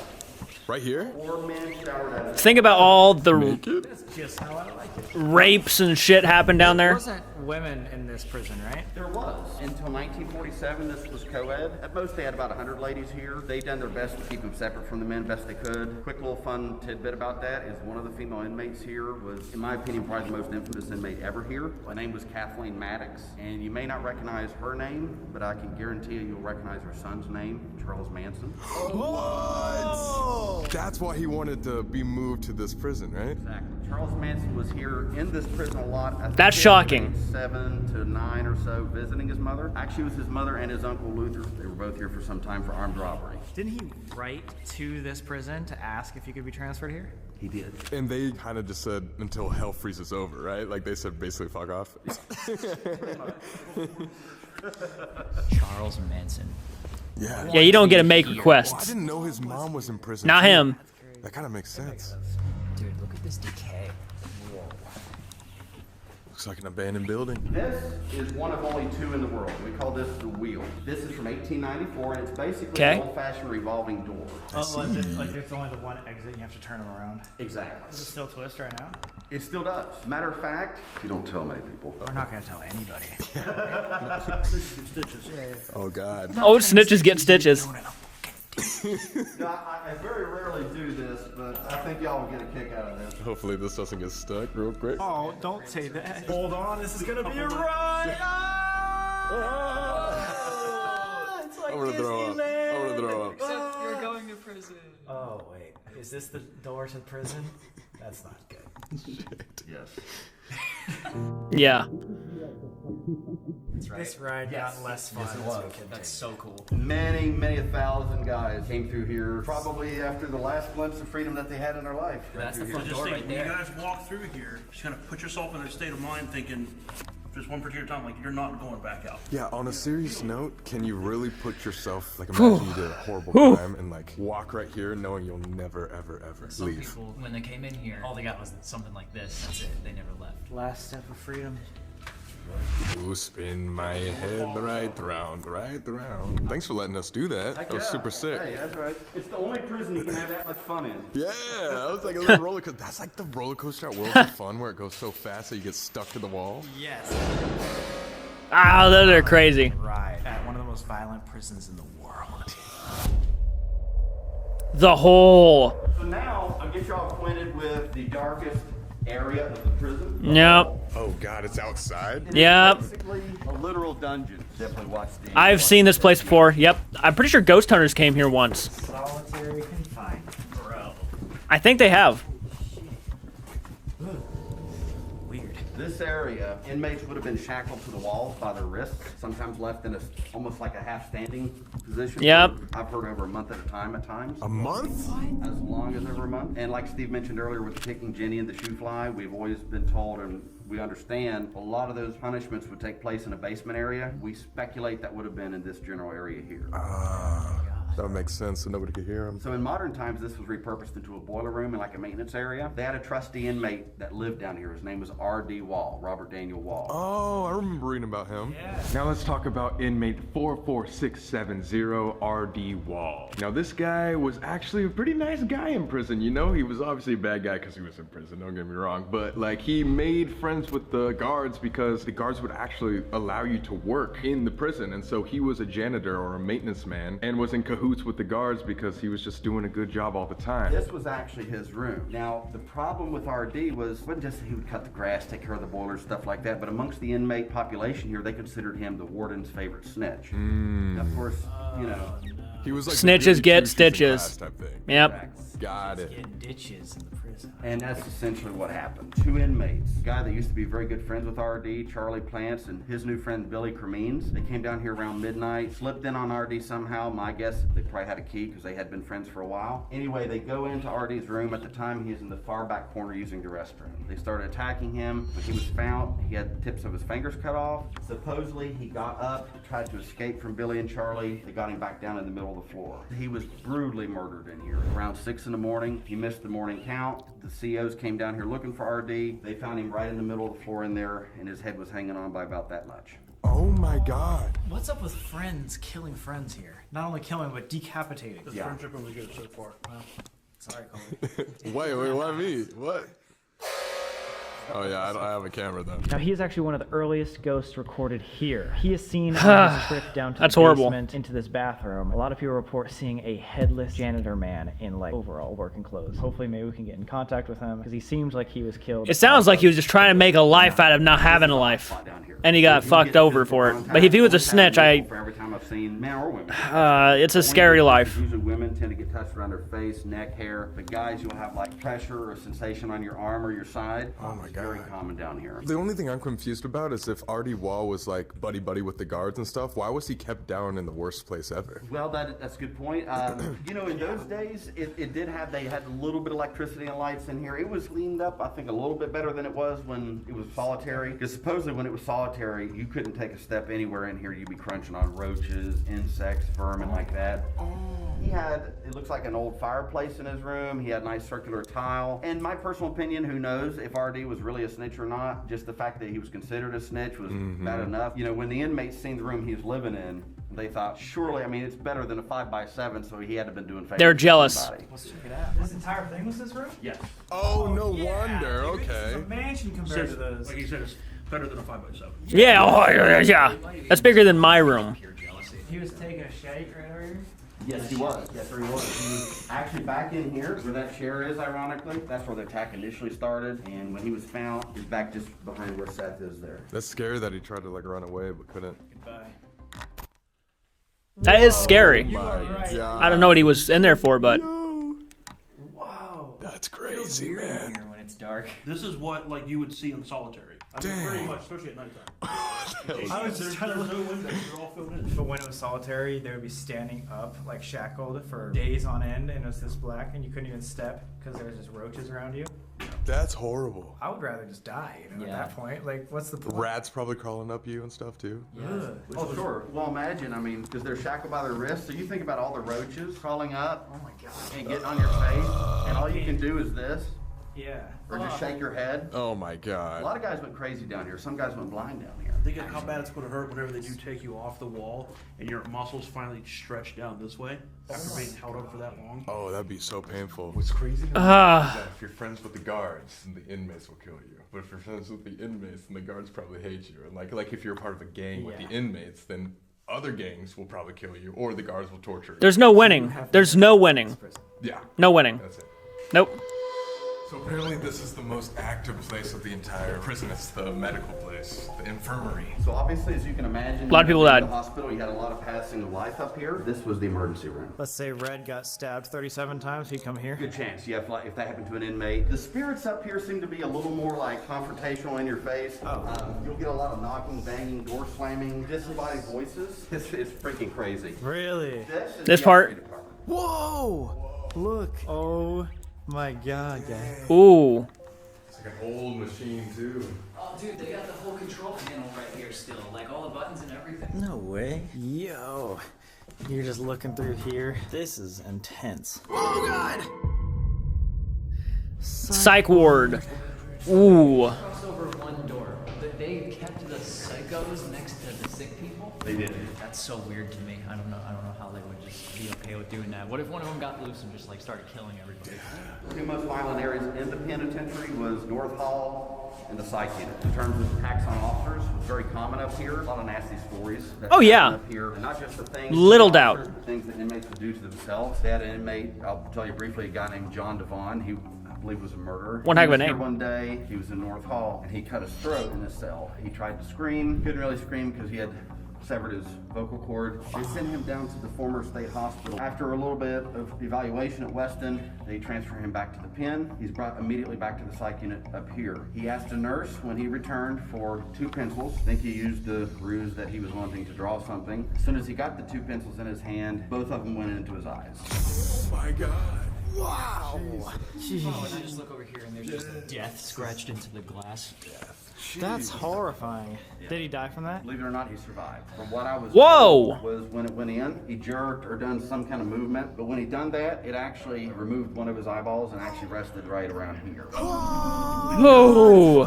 Right here? 4 men showered at a Think about all the That's just how I like it. rapes and shit happened down There there. wasn't women in this prison, right? There was. Until 1947, this was co-ed. At most, they had about 100 ladies here. They done their best to keep them separate from the men best they could. Quick little fun tidbit about that is one of the female inmates here was, in my opinion, probably the most infamous inmate ever here. Her name was Kathleen Maddox, and you may not recognize her name, but I can guarantee you'll recognize her son's name, Charles Manson. What? That's why he wanted to be moved to this prison, right? Exactly. Charles Manson was here in this prison a lot. I think That's he shocking. was 7 to 9 or so visiting his mother. Actually, it was his mother and his uncle Luther. They were both here for some time for armed robbery. Didn't he write to this prison to ask if he could be transferred here? He did. And they kind of just said until hell freezes over, right? Like they said basically fuck off. Charles Manson. Yeah. Yeah, you don't get to make Well, I requests. didn't know his mom was in prison. Not too. him. That kind of makes sense. Dude, look at this decay. Looks like an abandoned building. This is one of only 2 in the world. We call this the wheel. This is from 1894, and it's basically an old-fashioned revolving door. Oh, is it like there's only the one exit, you have to turn them around? Exactly. Does it still twist right now? It still does. Matter of fact, you don't tell many people. We're not gonna tell anybody. Oh God. Oh, snitches get stitches. No, I very rarely do this, but I think y'all will get a kick out of this. Hopefully this doesn't get stuck real quick. Oh, don't say that. Hold on, this is gonna be a ride. It's like I'm gonna throw up. I'm gonna throw up. Except you're going to prison. Oh wait, is this the door to prison? That's not good. Yes. Yeah. That's right. This ride got less fun. That's so cool. Many, many 1,000 guys came through here, probably after the last glimpse of freedom that they had in their life. That's the So front just door think, right when you there. guys walk through here, just kind of put yourself in a state of mind thinking, just one particular time, like you're not going back out. Yeah, on a serious note, can you really put yourself, like imagine you did a horrible crime and like walk right here knowing you'll never, ever, ever Some leave. people, when they came in here, all they got was something like this. That's it. They never left. Last step of freedom. Ooh, spin my head right round, right round. Thanks for letting us do that. That was super sick. Hey, that's right. It's the only prison you can have that much fun in. Yeah, that was like a little roller coaster. That's like the roller coaster at Worlds of Fun where it goes so fast that you get stuck to the wall. Yes. Ah, those are crazy. Right. At one of the most violent prisons in the world. The whole. So now, I'll get y'all acquainted with the darkest area of the prison. Yep. Oh God, it's outside? Yep. Basically, a literal dungeon. Definitely watch the. I've seen this place before. Yep. I'm pretty sure ghost hunters came here once. Solitary confinement. Bro. I think they have. Weird. This This area, inmates would have been shackled to the walls by their wrists, sometimes left in almost like a half-standing position. Yep. I've heard over a month at a time at times. A month? As long as over a month. And like Steve mentioned earlier with the kicking Jenny and the shoe fly, we've always been told and we understand a lot of those punishments would take place in a basement area. We speculate that would have been in this general area here. That would make sense so nobody could hear him. So in modern times, this was repurposed into a boiler room and like a maintenance area. They had a trusty inmate that lived down here. His name was R.D. Wall, Robert Daniel Wall. Oh, I remember reading about him. Now let's talk about inmate 44670 R.D. Wall. Now this guy was actually a pretty nice guy in prison, you know? He was obviously a bad guy because he was in prison, don't get me wrong. But like he made friends with the guards because the guards would actually allow you to work in the prison. And so he was a janitor or a maintenance man and was in cahoots with the guards because he was just doing a good job all the time. This was actually his room. Now, the problem with RD was, it wasn't just that he would cut the grass, take care of the boilers, stuff like that, but amongst the inmate population here, they considered him the warden's favorite snitch. Now, of course, you know. He was like Snitches get stitches. Type thing. Yep. Got it. Get ditches in the prison. And that's essentially what happened. Two inmates, a guy that used to be very good friends with RD, Charlie Plants, and his new friend Billy Cremines. They came down here around midnight, slipped in on RD somehow. My guess, they probably had a key because they had been friends for a while. Anyway, they go into RD's room. At the time, he was in the far back corner using the restroom. They started attacking him. When he was found, he had the tips of his fingers cut off. Supposedly, he got up, tried to escape from Billy and Charlie. They got him back down in the middle of the floor. He was brutally murdered in here. Around 6 in the morning, he missed the morning count. The COs came down here looking for RD. They found him right in the middle of the floor in there, and his head was hanging on by about that much. Oh my God. What's up with friends killing friends here? Not only killing, but decapitating. This friendship only goes so far. Well, sorry, Colby. Wait, why me? What? Oh yeah, I have a camera though. Now he is actually one of the earliest ghosts recorded here. He is seen on his trip down to That's the horrible. basement into this bathroom. A lot of people report seeing a headless janitor man in like overall working clothes. Hopefully maybe we can get in contact with him because he seems like he was killed. It sounds like he was just trying to make a life out of not having a life, and he got fucked over for it. But if he was a snitch, For every time I've seen men or women. it's a scary life. Usually women tend to get touched around their face, neck, hair. But guys, you'll have like pressure or sensation on your arm or your side. Oh my God. Very common down here. The only thing I'm confused about is if R.D. Wall was like buddy with the guards and stuff, why was he kept down in the worst place ever? Well, that's a good point. You know, in those days, they had a little bit of electricity and lights in here. It was cleaned up, I think, a little bit better than it was when it was solitary. Because supposedly when it was solitary, you couldn't take a step anywhere in here. You'd be crunching on roaches, insects, vermin like that. He had, it looks like an old fireplace in his room. He had nice circular tile. And my personal opinion, who knows if RD was really a snitch or not, just the fact that he was considered a snitch was bad enough. You know, when the inmates seen the room he was living in, they thought, surely, I mean, it's better than a 5x7, so he had to have been doing favors. They're jealous. Let's check it out. This entire thing was this room? Yes. Oh, no wonder. Dude, this is Okay. a mansion compared to those. Like you said, it's better than a 5x7. Yeah, oh, yeah. That's bigger than my room. Pure jealousy. He was taking a shake right over here? Yes, he was. Yes, sir, he was. He was actually back in here, where that chair is, ironically. That's where the attack initially started. And when he was found, he's back just behind where Seth is there. That's scary that he tried to like run away but couldn't. Goodbye. That is scary. My God. I don't know what he was in there for, but Whoa. That's crazy, man. Here when it's dark. This is what like you would see in solitary. I mean, pretty much, especially at nighttime. I was just trying to There's no windows. They're all filled in. But when it was solitary, they would be standing up, like shackled for days on end, and it was this black, and you couldn't even step because there was just roaches around you. That's horrible. I would rather just die, you know, at that point. Like, what's the point? Rats probably crawling up you and stuff too. Ugh. Oh, sure. Well, imagine, I mean, because they're shackled by their wrists, so you think about all the roaches crawling up. Oh my God. And getting on your face, and all you can do is this, Yeah. or just shake your head. Oh my A God. lot of guys went crazy down here. Some guys went blind down here. Think of how bad it's going to hurt whenever they do take you off the wall and your muscles finally stretch down this way after being held up for that long. Oh, that'd be so painful. What's crazy to me is that if you're friends with the guards, then the inmates will kill you. But if you're friends with the inmates, then the guards probably hate you. And like if you're part of a gang with the inmates, then other gangs will probably kill you, or the guards will torture you. there's no winning. There's no winning. Yeah. No winning. That's it. Nope. So apparently this is the most active place of the entire prison. It's the medical place, the infirmary. So obviously, as you can imagine, A lot of people in died. the hospital, you had a lot of passing of life up here. This was the emergency room. Let's say Red got stabbed 37 times, he'd come here. Good chance, yeah, if that happened to an inmate. The spirits up here seem to be a little more like confrontational in your face. You'll get a lot of knocking, banging, door slamming, disembodied voices. It's freaking crazy. Really? This part. Whoa! Look. Oh my god, guys. Ooh. It's like an old machine too. Oh, dude, they got the whole control panel right here still. Like all the buttons and everything. No way. Yo. You're just looking through here. This is intense. Oh god! Psych ward. Ooh. Cross over one door. They kept the psychos next to the sick people. They did. That's so weird to me. I don't know how they would just be okay with doing that. What if one of them got loose and just like started killing everybody? The two most violent areas in the penitentiary was North Hall and the Psych unit. In terms of attacks on officers, it was very common up here. A lot of nasty stories. That Oh, yeah. happened up here. And not just the things. Little the doubt. officers, the things that inmates would do to themselves. They had an inmate. I'll tell you briefly. A guy named John Devon. He, I believe, was a murderer. One heck of a He was here name. One day, he was in North Hall and he cut his throat in his cell. He tried to scream. Couldn't really scream because he had severed his vocal cord. They sent him down to the former state hospital. After a little bit of evaluation at Weston, they transfer him back to the pen. He's brought immediately back to the psych unit up here. He asked a nurse when he returned for 2 pencils. I think he used the ruse that he was wanting to draw something. As soon as he got the 2 pencils in his hand, both of them went into his eyes. Oh my god. Wow. Jeez. Oh, and I just look over here and there's just death scratched into the glass. That's horrifying. Did he die from that? Believe it or not, he survived. From what I was Whoa! told was when it went in, he jerked or done some kind of movement. But when he done that, it actually removed one of his eyeballs and actually rested right around here. Whoa.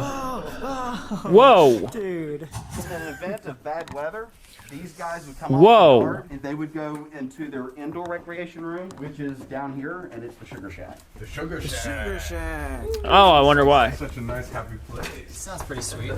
Whoa. Dude. In an event of bad weather, these guys would come Whoa. off the yard and they would go into their indoor recreation room, which is down here, and it's the Sugar Shack. The Sugar Shack. Sugar Shack. Oh, I wonder why. Such a nice, happy place. Sounds pretty sweet.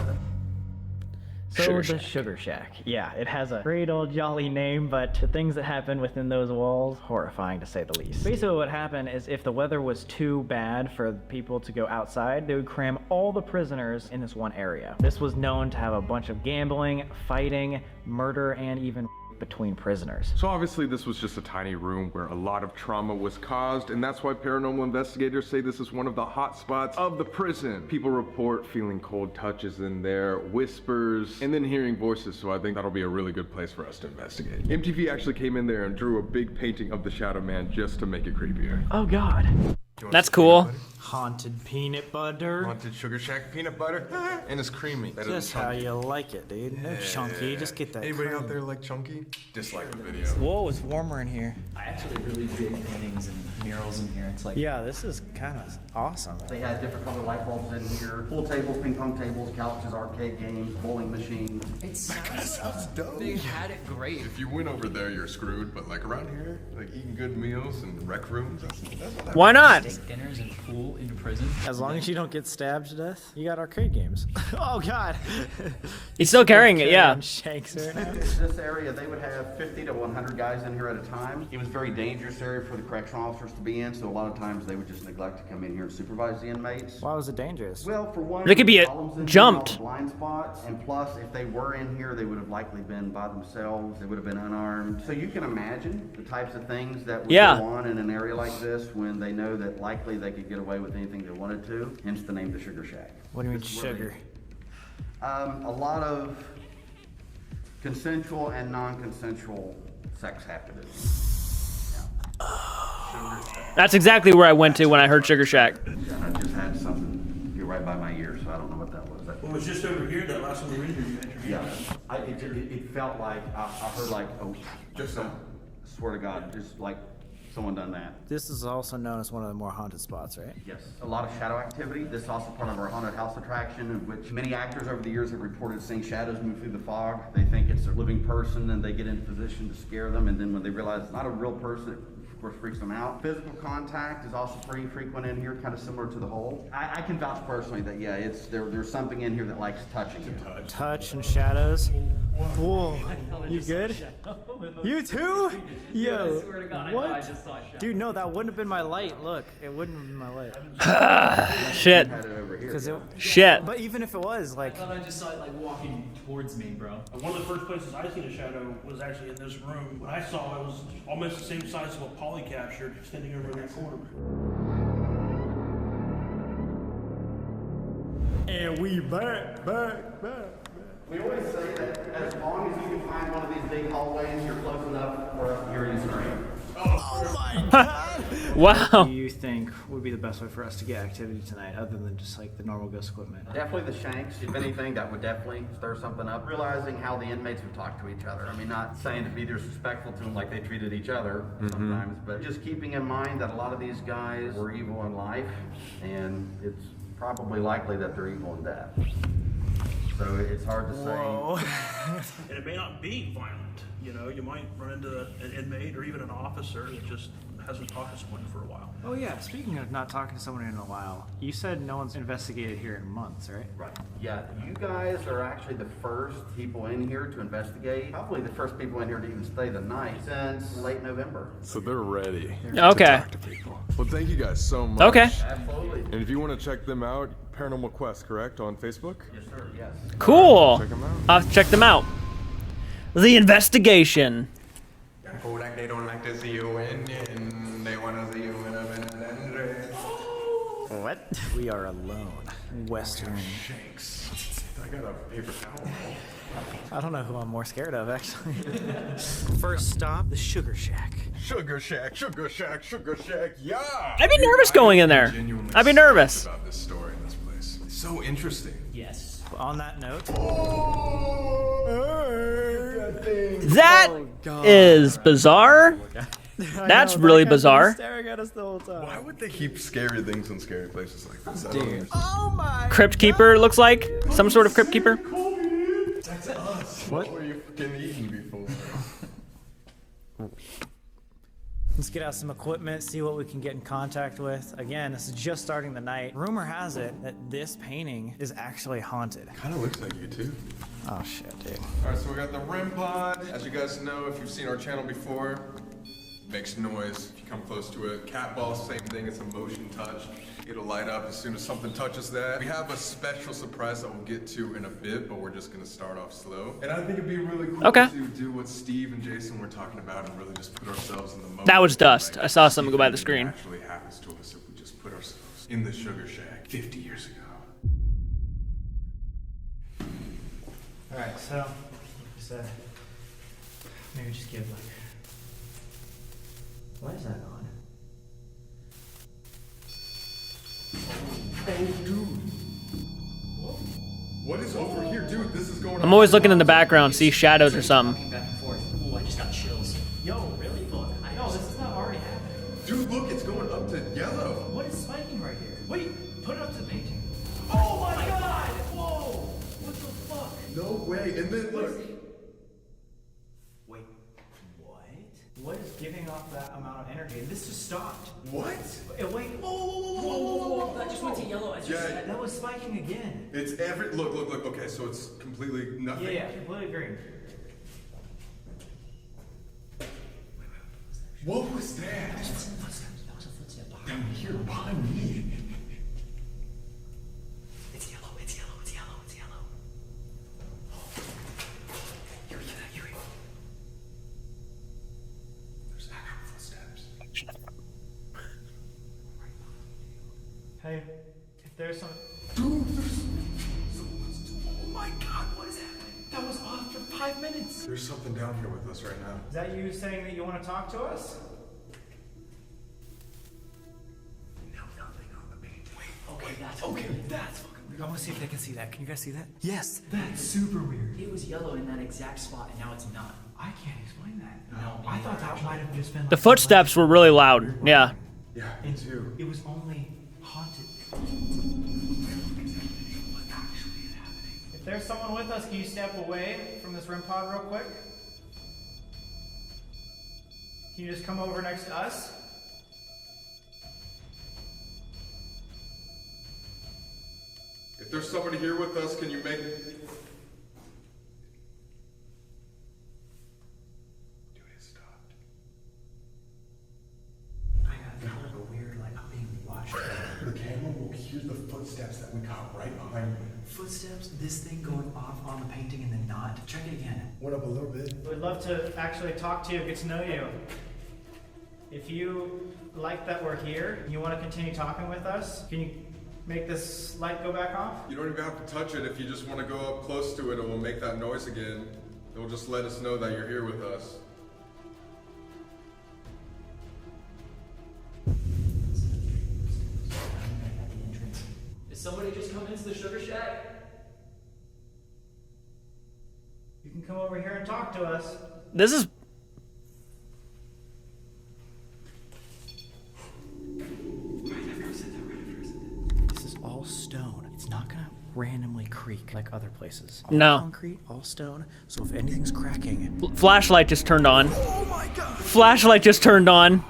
So Sugar the Shack. Sugar Shack. Yeah, it has a great old jolly name, but the things that happen within those walls, horrifying to say the least. Basically what happened is if the weather was too bad for people to go outside, they would cram all the prisoners in this one area. This was known to have a bunch of gambling, fighting, murder, and even between prisoners. So obviously this was just a tiny room where a lot of trauma was caused, and that's why paranormal investigators say this is one of the hot spots of the prison. People report feeling cold touches in there, whispers, and then hearing voices, so I think that'll be a really good place for us to investigate. MTV actually came in there and drew a big painting of the Shadow Man just to make it creepier. Oh god. That's cool. Haunted peanut butter. Haunted Sugar Shack peanut butter, and it's creamy. Better than Just how chunky. you like it, dude. No chunky, just get that Anybody cream. out there like chunky? Dislike the video. Whoa, it's warmer in here. I actually really dig paintings and murals in here. It's like Yeah, this is kind of awesome. They had different color light bulbs in here, pool tables, ping pong tables, couches, arcade games, bowling machines. it sounds dope. They had it great. If you went over there, you're screwed. But like around here, like eating good meals and rec rooms, that's what that Why not? Steak dinners and pool in prison. As long as you don't get stabbed to death, you got arcade games. Oh god. He's still carrying it, yeah. Shanks right now. This area, they would have 50 to 100 guys in here at a time. It was a very dangerous area for the correctional officers to be in, so a lot of times they would just neglect to come in here and supervise the inmates. Why was it dangerous? Well, for one, They could be columns in here, jumped. all the blind spots, and plus, if they were in here, they would have likely been by themselves. They would have been unarmed. So you can imagine the types of things that would Yeah. go on in an area like this when they know that likely they could get away with anything they wanted to. Hence the name, the Sugar Shack. What do you mean This is where they- sugar? A lot of consensual and non-consensual sex happened. That's exactly where I went to when I heard Sugar Shack. And I just had something get right by my ear, so I don't know what that was. Well, it was just over here that last time we were in here, you interviewed. Yeah, it felt like I heard like, oh, Just so. swear to God, just like someone done that. This is also known as one of the more haunted spots, right? Yes, a lot of shadow activity. This is also part of our haunted house attraction, in which many actors over the years have reported seeing shadows move through the fog. They think it's a living person, and they get in position to scare them, and then when they realize it's not a real person, it of course freaks them out. Physical contact is also pretty frequent in here, kind of similar to the hole. I can vouch personally that yeah, there's something in here that likes touching you. Touch and shadows. Whoa, you good? You too? Yo, what? Dude, no, that wouldn't have been my light. Look, it wouldn't have been my light. Shit. Shit. But even if it was, like... I thought I just saw it like walking towards me, bro. One of the first places I seen a shadow was actually in this room. When I saw it was almost the same size as what Polly captured, standing over in that corner. And we back. We always say that as long as you can find one of these big hallways, you're close enough for us to hear you scream. Oh my god! Wow. What do you think would be the best way for us to get activity tonight, other than just like the normal ghost equipment? Definitely the shanks. If anything, that would definitely stir something up. Realizing how the inmates would talk to each other. I mean, not saying to be disrespectful to them like they treated each other sometimes, but just keeping in mind that a lot of these guys were evil in life, and it's probably likely that they're evil in death. So it's hard to say. And it may not be violent. You know, you might run into an inmate or even an officer that just hasn't talked to someone for a while. Oh yeah, speaking of not talking to someone in a while, you said no one's investigated here in months, right? Right. Yeah, you guys are actually the first people in here to investigate. Probably the first people in here to even stay the night since late November. So they're ready Okay. to talk to people. Well, thank you guys so much. Okay. Absolutely. And if you want to check them out, Paranormal Quest, correct, on Facebook? Yes, sir. Yes. Cool. Check them out. I'll have to check them out. The investigation. People like they don't like to see you win, and they want to see you win a minute. What? We are alone. Western. Shakes. I got a paper towel. I don't know who I'm more scared of, actually. First stop, the Sugar Shack. Sugar Shack, Sugar Shack, Sugar Shack, yeah! I'd be nervous going in there. I'd be nervous. About this story in this place. It's so interesting. Yes. On that note, That is bizarre. That's really bizarre. Staring at us the whole time. Why would they keep scary things in scary places like this? Dude. Oh my. Crypt keeper looks like some sort of crypt keeper. That's us. What were you fucking eating before? Let's get out some equipment, see what we can get in contact with. Again, this is just starting the night. Rumor has it that this painting is actually haunted. Kind of looks like you too. Oh shit, dude. All right, so we got the REM pod. As you guys know, if you've seen our channel before, makes noise if you come close to it. Cat ball, same thing, it's a motion touch. It'll light up as soon as something touches that. We have a special surprise that we'll get to in a bit, but we're just gonna start off slow. And I think it'd be really cool to do what Steve and Jason were talking about and really just put ourselves in the moment. That was dust. I saw something go by the screen. What actually happens to us if we just put ourselves in the Sugar Shack 50 years ago. Alright, so, like I said, maybe just give like... Why is that on? Oh, dude. What is over here, dude? This is going on. I'm always looking in the background, see shadows or something. Back and forth. Ooh, I just got chills. Yo, really? Look, I know, this is not already happening. Dude, look, it's going up to yellow. What is spiking right here? Wait, put it up to the painting. Oh my god! Whoa! What the fuck? No way. And then look. Wait, what? What is giving off that amount of energy? And this just stopped. What? Wait, whoa, Whoa, that just went to yellow as you said. That was spiking again. It's look. Okay, so it's completely nothing. Yeah, completely green. What was that? That was a footstep. Down here behind me. It's yellow. Hear that. There's actual footsteps. Hey, if there's some... Dude, oh my god, what is happening? That was off for 5 minutes. There's something down here with us right now. Is that you saying that you want to talk to us? No, nothing on the page. Okay, that's fucking weird. I want to see if they can see that. Can you guys see that? Yes, that's super weird. It was yellow in that exact spot, and now it's not. I can't explain that. No, I thought that might have just been like The footsteps were really loud. Yeah. Yeah, me too. It was only haunted. If there's someone with us, can you step away from this REM pod real quick? Can you just come over next to us? If there's somebody here with us, can you make... Oh, here's the footsteps that we caught right behind me. Footsteps, this thing going off on the painting and then not. Check it again. Went up a little bit. We'd love to actually talk to you, get to know you. If you like that we're here, and you want to continue talking with us, can you make this light go back off? You don't even have to touch it. If you just want to go up close to it, it will make that noise again. It will just let us know that you're here with us. Did somebody just come into the sugar shack? You can come over here and talk to us. This is This is all stone. It's not gonna randomly creak like other places. All No. concrete, all stone. So if anything's cracking, flashlight just turned on. oh my god! Flashlight just turned on.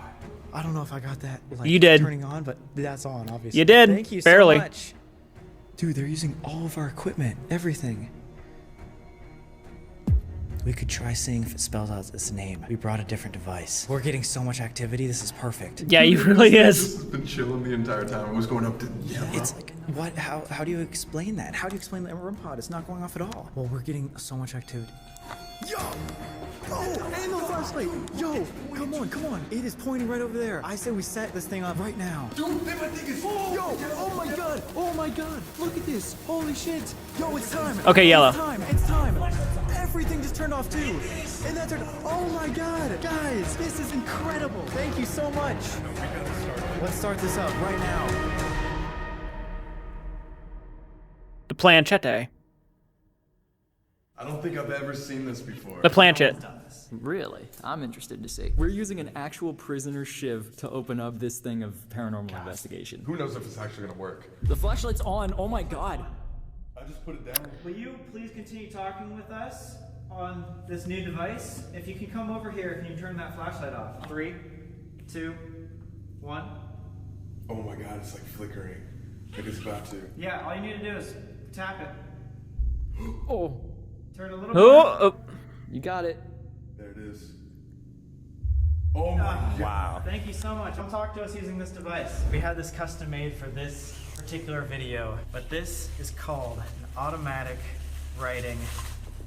I don't know if I got that. Like, You did. turning on, but that's on, obviously. You did. Thank you Barely. so much, dude. They're using all of our equipment, everything. We could try seeing if it spells out its name. We brought a different device. We're getting so much activity. This is perfect. Yeah, he really This is. has been chilling the entire time. I was going up to yell. It's like, what? How do you explain that? How do you explain the REM pod? It's not going off at all. Well, we're getting so much activity. Yo! Oh, and the flashlight! Yo, come on. It is pointing right over there. I say we set this thing up right now. Dude, that thing is... Yo, oh my god, look at this. Holy shit. Yo, it's time. Okay, yellow. It's time. Everything just turned off too. And that turned, oh my god. Guys, this is incredible. Thank you so much. Let's start this up right now. The planchette. I don't think I've ever seen this before. The planchette. Really? I'm interested to see. We're using an actual prisoner shiv to open up this thing of paranormal investigation. Who knows if it's actually gonna work? The flashlight's on. Oh my god. I just put it down. Will you please continue talking with us on this new device? If you can come over here, can you turn that flashlight off? 3, 2, 1. Oh my god, it's like flickering. Like it's about to. Yeah, all you need to do is tap it. Oh. Turn it a little more. Oh, You got it. There it is. Oh my god. Wow. Thank you so much. Come talk to us using this device. We had this custom made for this particular video, but this is called an automatic writing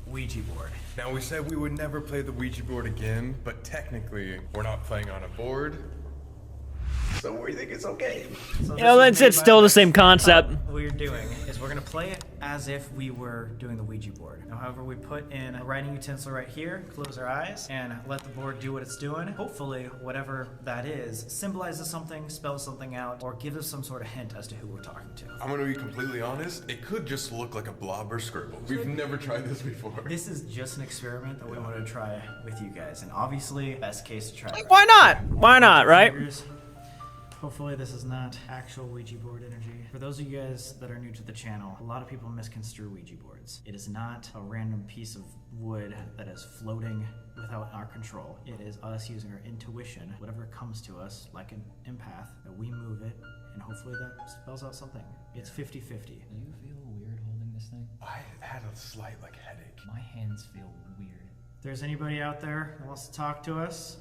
Ouija board. Now we said we would never play the Ouija board again, but technically we're not playing on a board. So we think it's okay. So Yeah, this is it's made still by the same concept. What we're doing is we're gonna play it as if we were doing the Ouija board. Now, however, we put in a writing utensil right here, close our eyes, and let the board do what it's doing. Hopefully, whatever that is symbolizes something, spells something out, or gives us some sort of hint as to who we're talking to. I'm gonna be completely honest, it could just look like a blob or scribble. We've never tried this before. This is just an experiment that we wanted to try with you guys, and obviously, best case to try. why not? Why not, right? Hopefully this is not actual Ouija board energy. For those of you guys that are new to the channel, a lot of people misconstrue Ouija boards. It is not a random piece of wood that is floating without our control. It is us using our intuition, whatever comes to us, like an empath, that we move it, and hopefully that spells out something. It's 50-50. Do you feel weird holding this thing? I had a slight headache. My hands feel weird. If there's anybody out there that wants to talk to us,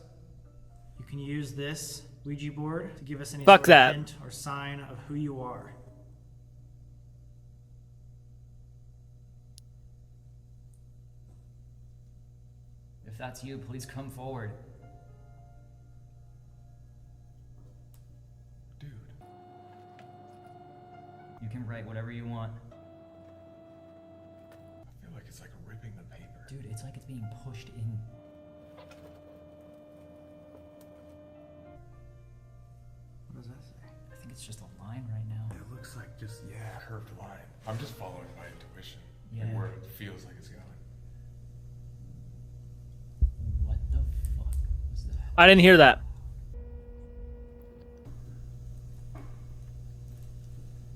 you can use this Ouija board to give us any Fuck sort of that. hint or sign of who you are. If that's you, please come forward. Dude. You can write whatever you want. I feel like it's like ripping the paper. Dude, it's like it's being pushed in. What does that say? I think it's just a line right now. It looks like just, yeah, a curved line. I'm just following my intuition. Yeah. And where it feels like it's going. What the fuck was that? I didn't hear that.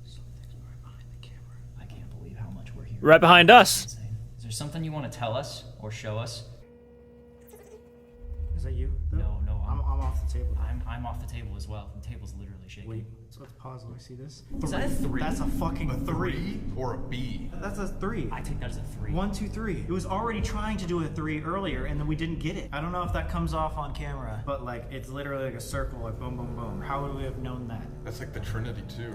Something's right behind the camera. I can't believe how much we're hearing. Right behind us. Insane. Is there something you want to tell us or show us? Is that you? No, I'm off the the table. I'm off the table as well. The table's literally shaking. Wait, so let's pause. Let me see this. Is that a 3? That's a fucking A 3 or a B? That's a 3. I take that as a 3. 1, 2, 3. It was already trying to do a 3 earlier, and then we didn't get it. I don't know if that comes off on camera, but like it's literally like a circle, like boom, boom, boom. How would we have known that? That's like the Trinity too.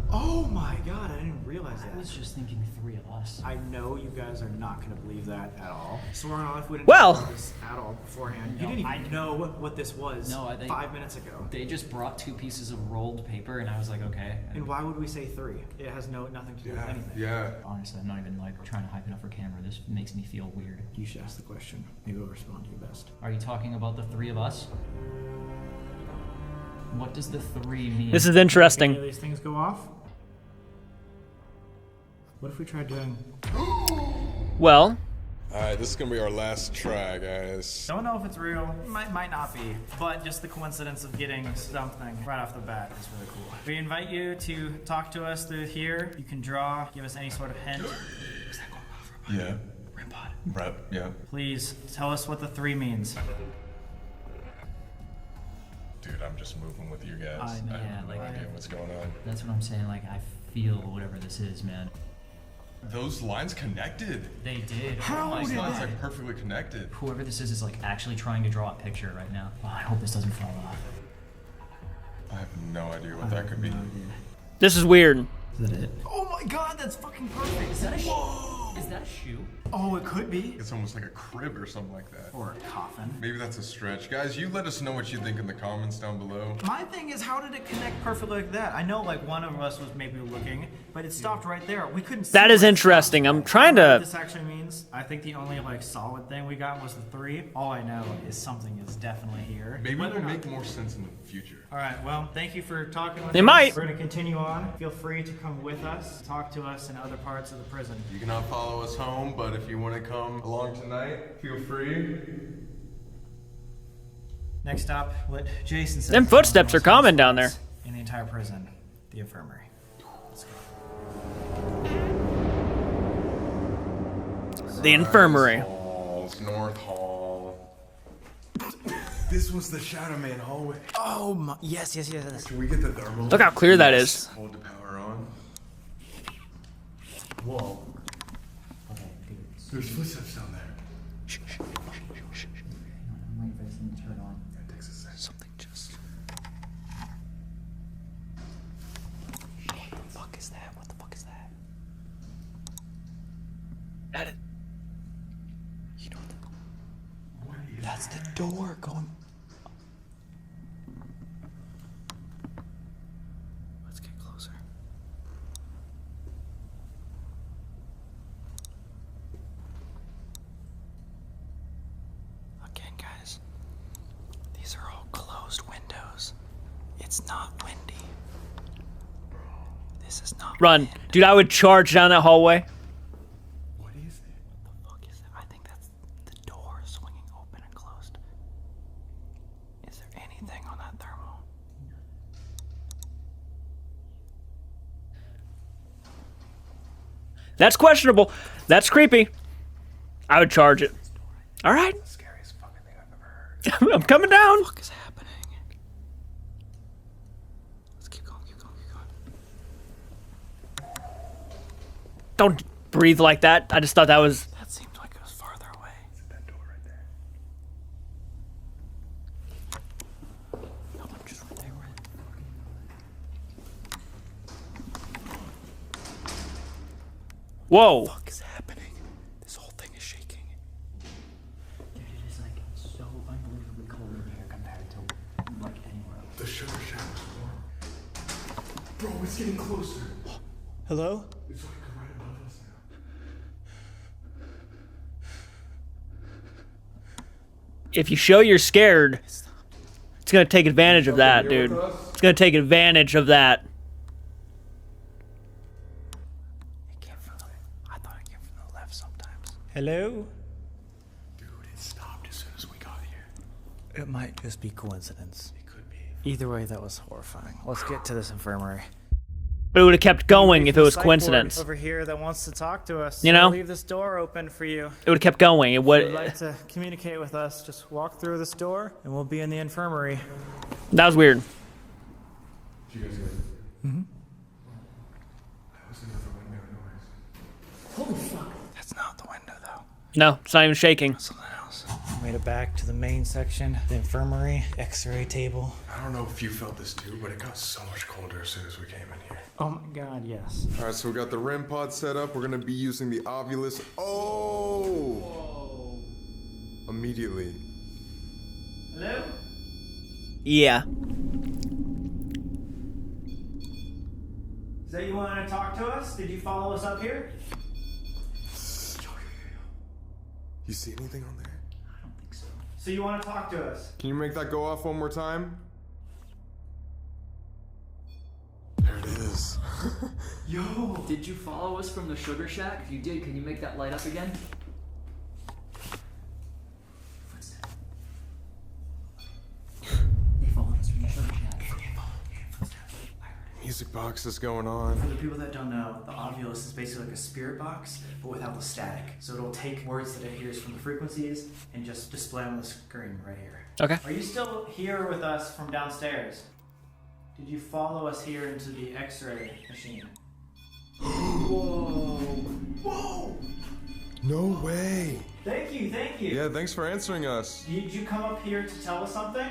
Oh my god, I didn't realize that. I was just thinking 3 of us. I know you guys are not going to believe that at all. Swear on life, we didn't Well- talk about this at all beforehand. You No, didn't even know what this was No, I think 5 minutes ago. They just brought 2 pieces of rolled paper, and I was like, okay. And why would we say 3? It has nothing to do with anything. Yeah. Honestly, I'm not even like trying to hype it up for camera. This makes me feel weird. You should ask the question. Maybe we'll respond to you best. Are you talking about the 3 of us? What does the 3 mean? This is Any interesting. of these things go off? What if we tried doing... Well, Alright, this is gonna be our last try, guys. Don't know if it's real. Might not be. But just the coincidence of getting something right off the bat is really cool. We invite you to talk to us through here. You can draw, give us any sort of hint. Is that going off for Yeah. REM pod? Rep, yeah. Please tell us what the 3 means. Dude, I'm just moving with you guys. I know, have no like, idea what's going on. That's what I'm saying. Like, I feel whatever this is, man. Those lines connected. They did. How Oh my Those did God. lines like perfectly connected. Whoever this is like actually trying to draw a picture right now. Oh, I hope this doesn't fall off. I have no idea what that could be. this is weird. Is that it? Oh my god, that's fucking perfect. Is that a shoe? Is that a shoe? Oh, it could be. It's almost like a crib or something like that. Or a coffin. Maybe that's a stretch. Guys, you let us know what you think in the comments down below. My thing is, how did it connect perfectly like that? I know like one of us was maybe looking, but it stopped right there. We couldn't see That is where it interesting. stopped. I'm trying I don't know to- what this actually means. I think the only like solid thing we got was the 3. All I know is something is definitely here. Maybe Whether it'll or make not- more sense in the future. All right, well, thank you for talking with us. They might. We're gonna continue on. Feel free to come with us, talk to us in other parts of the prison. You cannot follow us home, but if you want to come along tonight, feel free. Next stop, what Jason said. Them footsteps are common down there. In the entire prison, the infirmary. Let's go. The infirmary. Halls, North Hall. This was the Shadow Man hallway. Oh my, yes. Can we get the thermal? Look how clear that is. Hold the power on. Whoa. Okay, dude. There's footsteps down there. I'm waiting for this thing to turn on. It takes a second. Something just. What the fuck is that? What the fuck is that? Edit. You know what the... What is That's the door going... Let's get closer. Again, guys, these are all closed windows. It's not windy. This is not Run. wind. Dude, I would charge down that hallway. What is it? What the fuck is that? I think that's the door swinging open and closed. Is there anything on that thermal? That's questionable. That's creepy. I would charge it. All right. Scariest fucking thing I've ever heard. I'm coming down. What is happening? Let's keep going. Don't breathe like that. I just thought that was. That seemed like it was farther away. That door right there. No, I'm just right there. Whoa. What is happening? This whole thing is shaking. Dude, it is like so unbelievably cold in here compared to like anywhere else. The sugar shack's warm. Bro, it's getting closer. Hello? It's like right above us now. If you show you're scared, it's gonna take advantage of that, dude. It's gonna take advantage of that. It came from the... I thought it came from the left sometimes. Hello? Dude, it stopped as soon as we got here. It might just be coincidence. It could be. Either way, that was horrifying. Let's get to this infirmary. But it would have kept going if it was Psych coincidence. over here that wants to talk to us. You So know? I'll leave this door open for you. It would have kept going. It If would. you'd like to communicate with us, just walk through this door, and we'll be in the infirmary. That was weird. Mm-hmm. Holy fuck. That's not the window, though. No, it's not even shaking. Made it back to the main section, the infirmary, x-ray table. I don't know if you felt this too, but it got so much colder as soon as we came in here. Oh my god, yes. All right, so we got the REM pod set up. We're gonna be using the Ovulus. Oh! Whoa. Immediately. Hello? Yeah. Is that you want to talk to us? Did you follow us up here? You see anything on there? So you want to talk to us? Can you make that go off one more time? There it is. Yo! Did you follow us from the sugar shack? If you did, can you make that light up again? Footsteps. They followed us from the sugar shack. Music box is going on. For the people that don't know, the Ovulus is basically like a spirit box, but without the static. So it'll take words that it hears from the frequencies and just display them on the screen right here. Okay. Are you still here with us from downstairs? Did you follow us here into the x-ray machine? Whoa! Whoa! No way. Thank you, thank you. Yeah, thanks for answering us. Did you come up here to tell us something?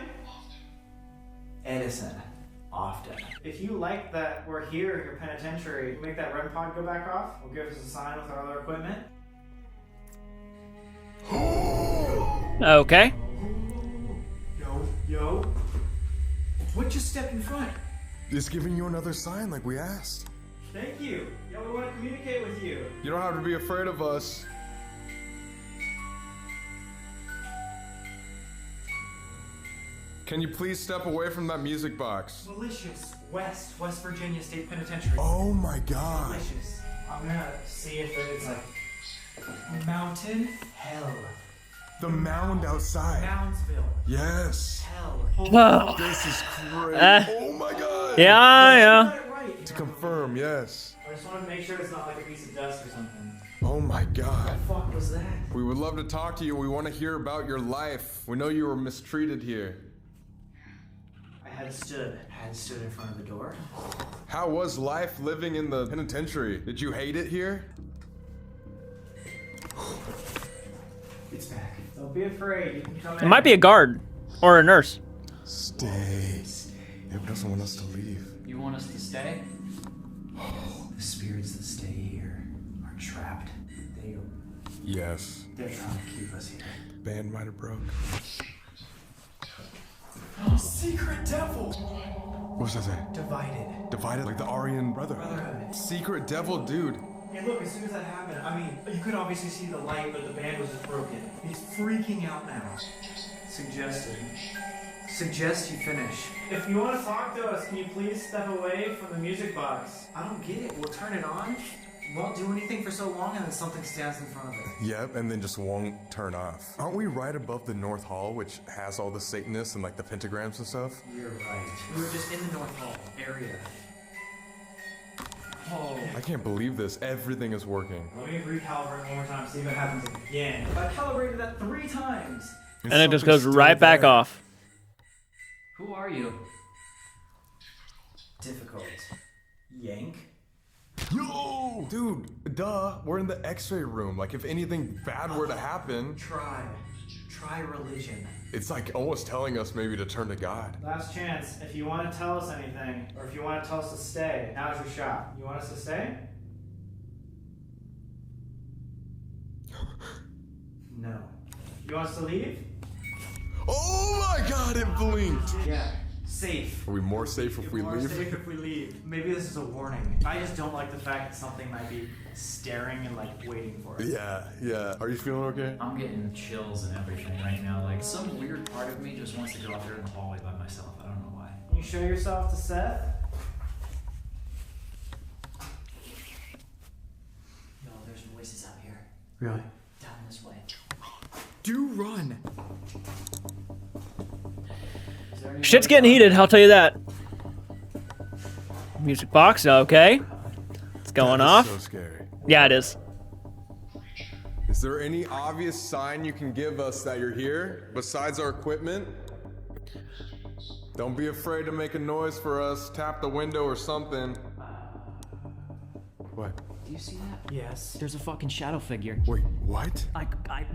Edison. Often. If you like that we're here at your penitentiary, make that REM pod go back off. We'll give us a sign with our other equipment. Okay. Yo. What just stepped in front? It's giving you another sign like we asked. Thank you. Yo, we want to communicate with you. You don't have to be afraid of us. Can you please step away from that music box? Malicious. West Virginia State Penitentiary. Oh my god. Malicious. I'm gonna see if it's like mountain hell. The mound outside. Moundsville. Yes. Hell. Whoa. This is crazy. Oh my god. Yeah. To confirm, yes. I just want to make sure it's not like a piece of dust or something. Oh my god. What the fuck was that? We would love to talk to you. We want to hear about your life. We know you were mistreated here. I had stood in front of the door. How was life living in the penitentiary? Did you hate it here? It's back. Don't be afraid. You can come in. It might be a guard or a nurse. Stay. It doesn't want us to leave. You want us to stay? The spirits that stay here are trapped. Yes. They're trying to keep us here. Band might have broke. Secret devil. What's that say? Divided. Divided like the Aryan Brotherhood. Secret devil dude. Hey, look, as soon as that happened, I mean, you could obviously see the light, but the band was just broken. He's freaking out now. Suggest you finish. If you want to talk to us, can you please step away from the music box? I don't get it. We'll turn it on. Won't do anything for so long, and then something stands in front of it. Yep, and then just won't turn off. Aren't we right above the North Hall, which has all the Satanists and like the pentagrams and stuff? You're right. We were just in the North Hall area. Oh. I can't believe this. Everything is working. Let me recalibrate one more time, see if it happens again. I calibrated that 3 times. And it just goes right back off. Who are you? Difficult. Yank. Yo! Dude, duh. We're in the x-ray room. Like, if anything bad were to happen... Try religion. It's like almost telling us maybe to turn to God. Last chance. If you want to tell us anything, or if you want to tell us to stay, now's your shot. You want us to stay? No. You want us to leave? Oh my god, it blinked! Yeah. Safe. Are we more safe if we More leave? safe if we leave. Maybe this is a warning. I just don't like the fact that something might be staring and like waiting for us. Yeah. Are you feeling okay? I'm getting chills and everything right now. Like, some weird part of me just wants to go out there in the hallway by myself. I don't know why. Can you show yourself to Seth? Yo, there's voices out here. Really? Down this way. Do run. Shit's getting heated, I'll tell you that. Music box, okay. It's going off. So scary. Yeah, it is. Is there any obvious sign you can give us that you're here besides our equipment? Don't be afraid to make a noise for us. Tap the window or something. What? Do you see that? Yes. There's a fucking shadow figure. Wait, what?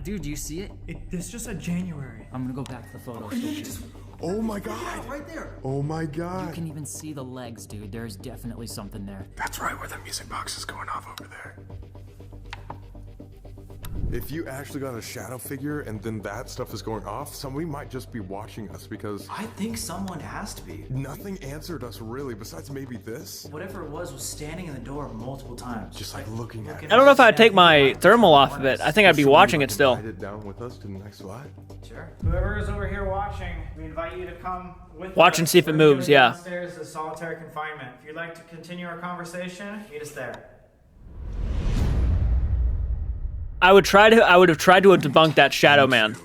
Dude, do you see it? This just said January. I'm gonna go back to the photo. Oh my god. Right there. Oh my You god. can even see the legs, dude. There's definitely something there. That's right where the music box is going off over there. If you actually got a shadow figure and then that stuff is going off, somebody might just be watching us because I think someone has to be. nothing answered us really, besides maybe this. Whatever it was standing in the door multiple times. Just like looking at I don't know if I'd take my thermal off of it. I think I'd be watching it still. Write it down with us to the next slide. Sure. Whoever is over here watching, we invite you to come with Watch us. and see if it We're moves, doing yeah. Downstairs is solitary confinement. If you'd like to continue our conversation, meet us there. I would have tried to debunk that Shadow Man.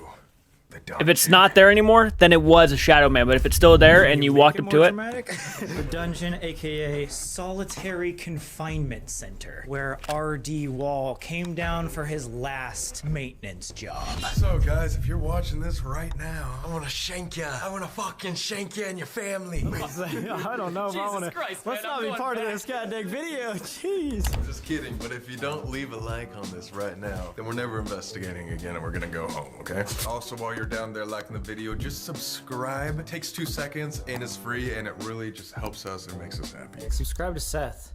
If it's not there anymore, then it was a Shadow Man. But if it's still there and you walked up to it, The dungeon, aka Solitary Confinement Center, where R.D. Wall came down for his last maintenance job. So guys, if you're watching this right now, I wanna shank ya. I wanna fucking shank ya and your family. I don't know if I want to. Let's not be part of this goddamn video. Jeez. I'm just kidding, but if you don't leave a like on this right now, then we're never investigating again and we're gonna go home, okay? Also, while you're down there liking the video, just subscribe. It takes 2 seconds and it's free and it really just helps us and makes us happy. Subscribe to Seth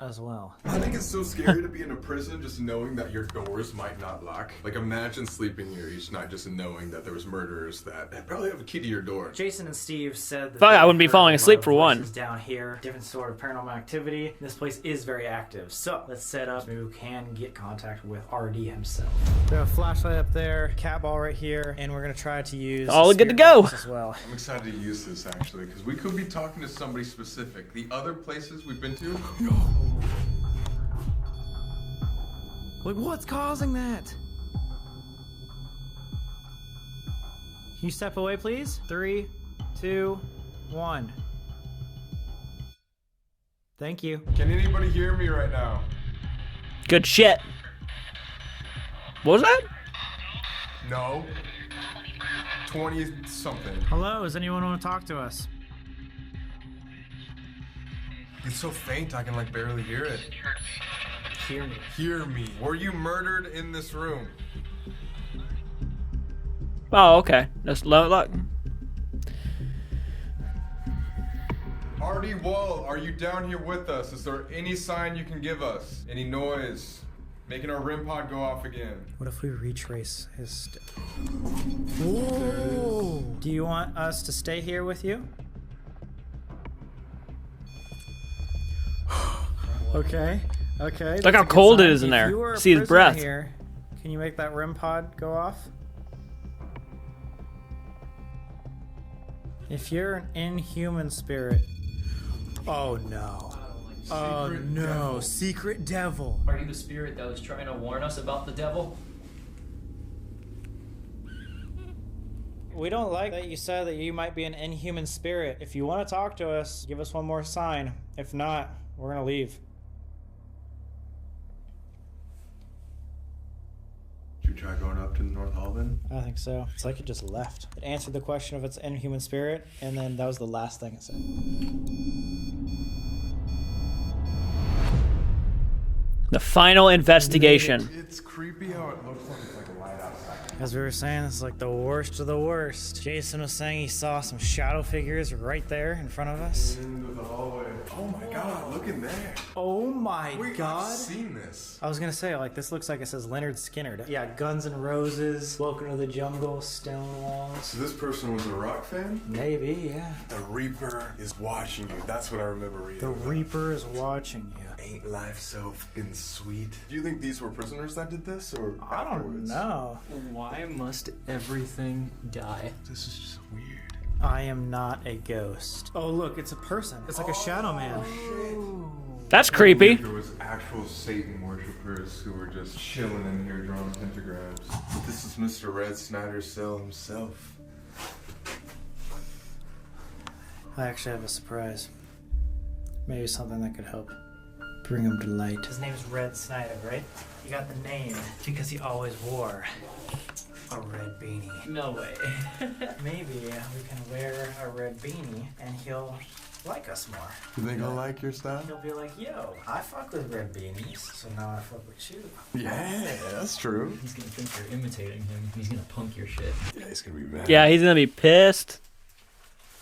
as well. I think it's so scary to be in a prison just knowing that your doors might not lock. Like imagine sleeping here each night just knowing that there was murderers that probably have a key to your door. Jason and Steve said that Fuck, I they wouldn't be heard falling a lot asleep of for one. voices down here, different sort of paranormal activity. This place is very active, so let's set up. Maybe we can get contact with RD himself. We have a flashlight up there, cat ball right here, and we're gonna try to use all good to spirit go. box as well. I'm excited to use this actually because we could be talking to somebody specific. The other places we've been to. Like, what's causing that? Can you step away, please? 3, 2, 1. Thank you. Can anybody hear me right now? good shit. What was that? No. 20 something. Hello, does anyone want to talk to us? It's so faint I can like barely hear it. Hear me. Hear me. Were you murdered in this room? Oh, okay. Just look. Artie Wall, are you down here with us? Is there any sign you can give us? Any noise? Making our REM pod go off again. What if we retrace his... Whoa! Do you want us to stay here with you? Okay. Okay. Look that's how a good cold it sign. is in If there. you were a See his prisoner breath. Here, can you make that REM pod go off? If you're an inhuman spirit. Oh no. Oh no. Devil. Secret devil. Are you the spirit that was trying to warn us about the devil? We don't like that you said that you might be an inhuman spirit. If you want to talk to us, give us one more sign. If not, we're gonna leave. Did you try going up to North Halden? I think so. It's like it just left. It answered the question of its inhuman spirit, and then that was the last thing it said. The final investigation. It's creepy how it looks like it's like a light outside. As we were saying, it's like the worst of the worst. Jason was saying he saw some shadow figures right there in front of us. Into the hallway. Oh my god, look in there. Oh my Wait, god. I've seen this. I was gonna say, like, this looks like it says Leonard Skinner. Yeah, Guns N' Roses, Welcome to the Jungle, Stone Walls. So this person was a rock fan? Maybe, yeah. The Reaper is watching you. That's what I remember reading. The Reaper is watching you. Ain't life so fucking sweet? Do you think these were prisoners that did this, or I don't afterwards? know. Why must everything die? This is just weird. I am not a ghost. Oh, look, it's a person. It's like a shadow man. That's creepy. There was actual Satan worshippers who were just chilling in here drawing pentagrams. But this is Mr. Red Snyder's cell himself. I actually have a surprise. maybe something that could help bring him to light. His name's Red Snyder, right? He got the name because he always wore a red beanie. No way. Maybe we can wear a red beanie and he'll like us more. You think he'll like your style? He'll be like, yo, I fuck with red beanies, so now I fuck with you. Yeah, that's true. He's gonna think you're imitating him. He's gonna punk your shit. Yeah, he's gonna be mad. Yeah, he's gonna be pissed.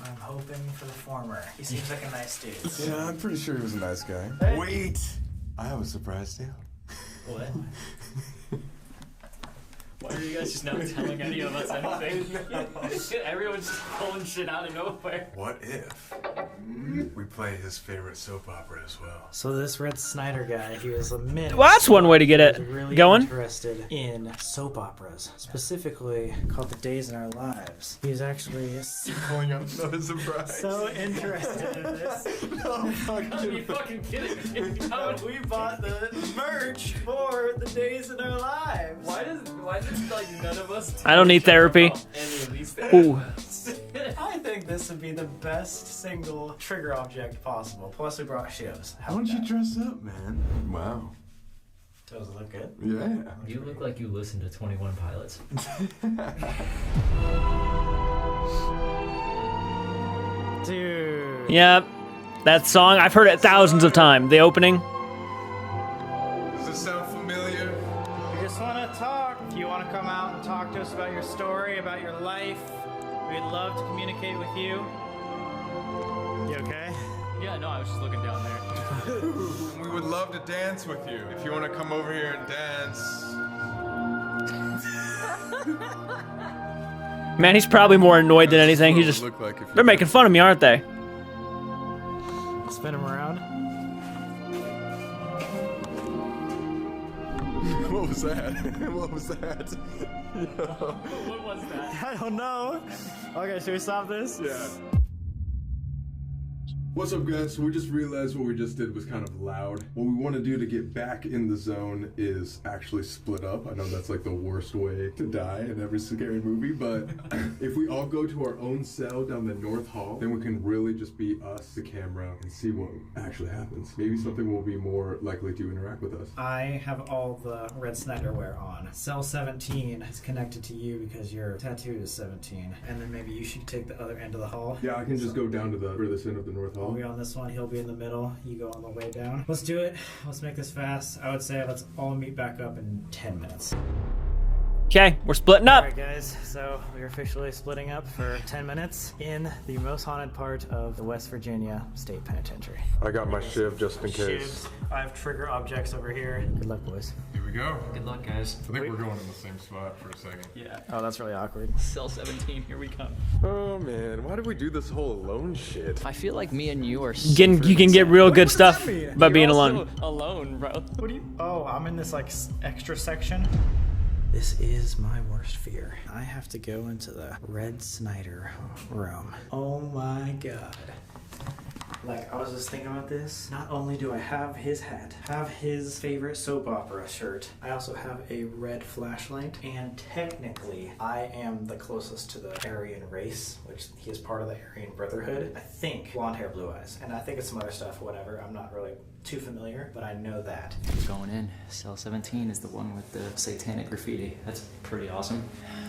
I'm hoping for the former. He seems like a nice dude. Yeah, I'm pretty sure he was a nice guy. Hey. Wait! I have a surprise too. What? Why are you guys just not telling any of us anything? Everyone's just pulling shit out of nowhere. What if we play his favorite soap opera as well? So this Red Snyder guy, he was a minute. Well, that's one way to get it really going. Interested in soap operas, specifically called The Days in Our Lives. He's actually Pulling up no surprise. so interested in this. No, Are you fucking kidding me? We bought the merch for The Days in Our Lives. Why does like none of us? I don't need therapy. Any of these things? Ooh. I think this would be the best single trigger object possible. Plus, we brought shoes. Why don't you dress up, man? Wow. Does it look good? Yeah. You look like you listen to 21 Pilots. Dude. Yeah, that song, I've heard it thousands of times. The opening. Does this sound familiar? We just want to talk. If you want to come out and talk to us about your story, about your life, we'd love to communicate with you. You okay? Yeah, no, I was just looking down there. We would love to dance with you. If you want to come over here and dance. Man, he's probably more annoyed than anything. He's just, Look like if they're making fun of me, aren't they? Spin him around. What was that? What was that? What was that? I don't know. Okay, should we stop this? Yeah. What's up, guys? So we just realized what we just did was kind of loud. What we want to do to get back in the zone is actually split up. I know that's like the worst way to die in every scary movie, but if we all go to our own cell down the North Hall, then we can really just be us, the camera, and see what actually happens. Maybe something will be more likely to interact with us. I have all the Red Snyder wear on. Cell 17 is connected to you because your tattoo is 17. And then maybe you should take the other end of the hall. Yeah, I can just go down to the furthest end of the North Hall. I'll be on this one, he'll be in the middle, you go on the way down. Let's do it. Let's make this fast. I would say let's all meet back up in 10 minutes. Okay, we're splitting up. Alright guys, so we're officially splitting up for 10 minutes in the most haunted part of the West Virginia State Penitentiary. I got my shiv just in case. Shivs. I have trigger objects over here. Good luck, boys. Here we go. Good luck, guys. I think we're going in the same spot for a second. Yeah. Oh, that's really awkward. Cell 17, here we come. Oh man, why did we do this whole alone shit? I feel like me and you are You can get real good stuff by being alone. Alone, bro. What do you? Oh, I'm in this like extra section. This is my worst fear. I have to go into the Red Snyder room. Oh my god. Like, I was just thinking about this. Not only do I have his hat, have his favorite soap opera shirt, I also have a red flashlight, and technically, I am the closest to the Aryan race, which he is part of the Aryan Brotherhood. I think blonde hair, blue eyes, and I think it's some other stuff, whatever. I'm not really too familiar, but I know that. Going in. Cell 17 is the one with the satanic graffiti. That's pretty awesome.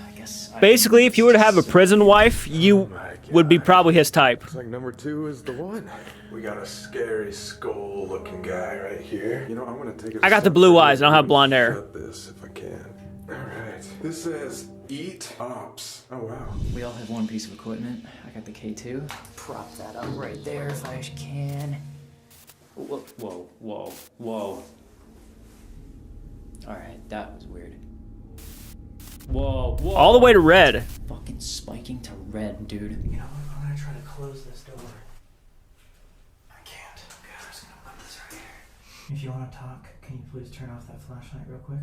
I guess. Basically, if you were to have a prison wife, you would be probably his type. Looks like number 2 is the one. We got a scary skull-looking guy right here. You know, I'm gonna take it. I got the blue eyes. I don't have blonde hair. Cut this if I can. All right. This says eat ops. Oh wow. We all have one piece of equipment. I got the K2. Prop that up right there if I can. Whoa, whoa, whoa, whoa. Alright, that was weird. Whoa, whoa. All the way to red. Fucking spiking to red, dude. You know what? I'm gonna try to close this door. I can't. Okay, I'm just gonna put this right here. If you wanna talk, can you please turn off that flashlight real quick?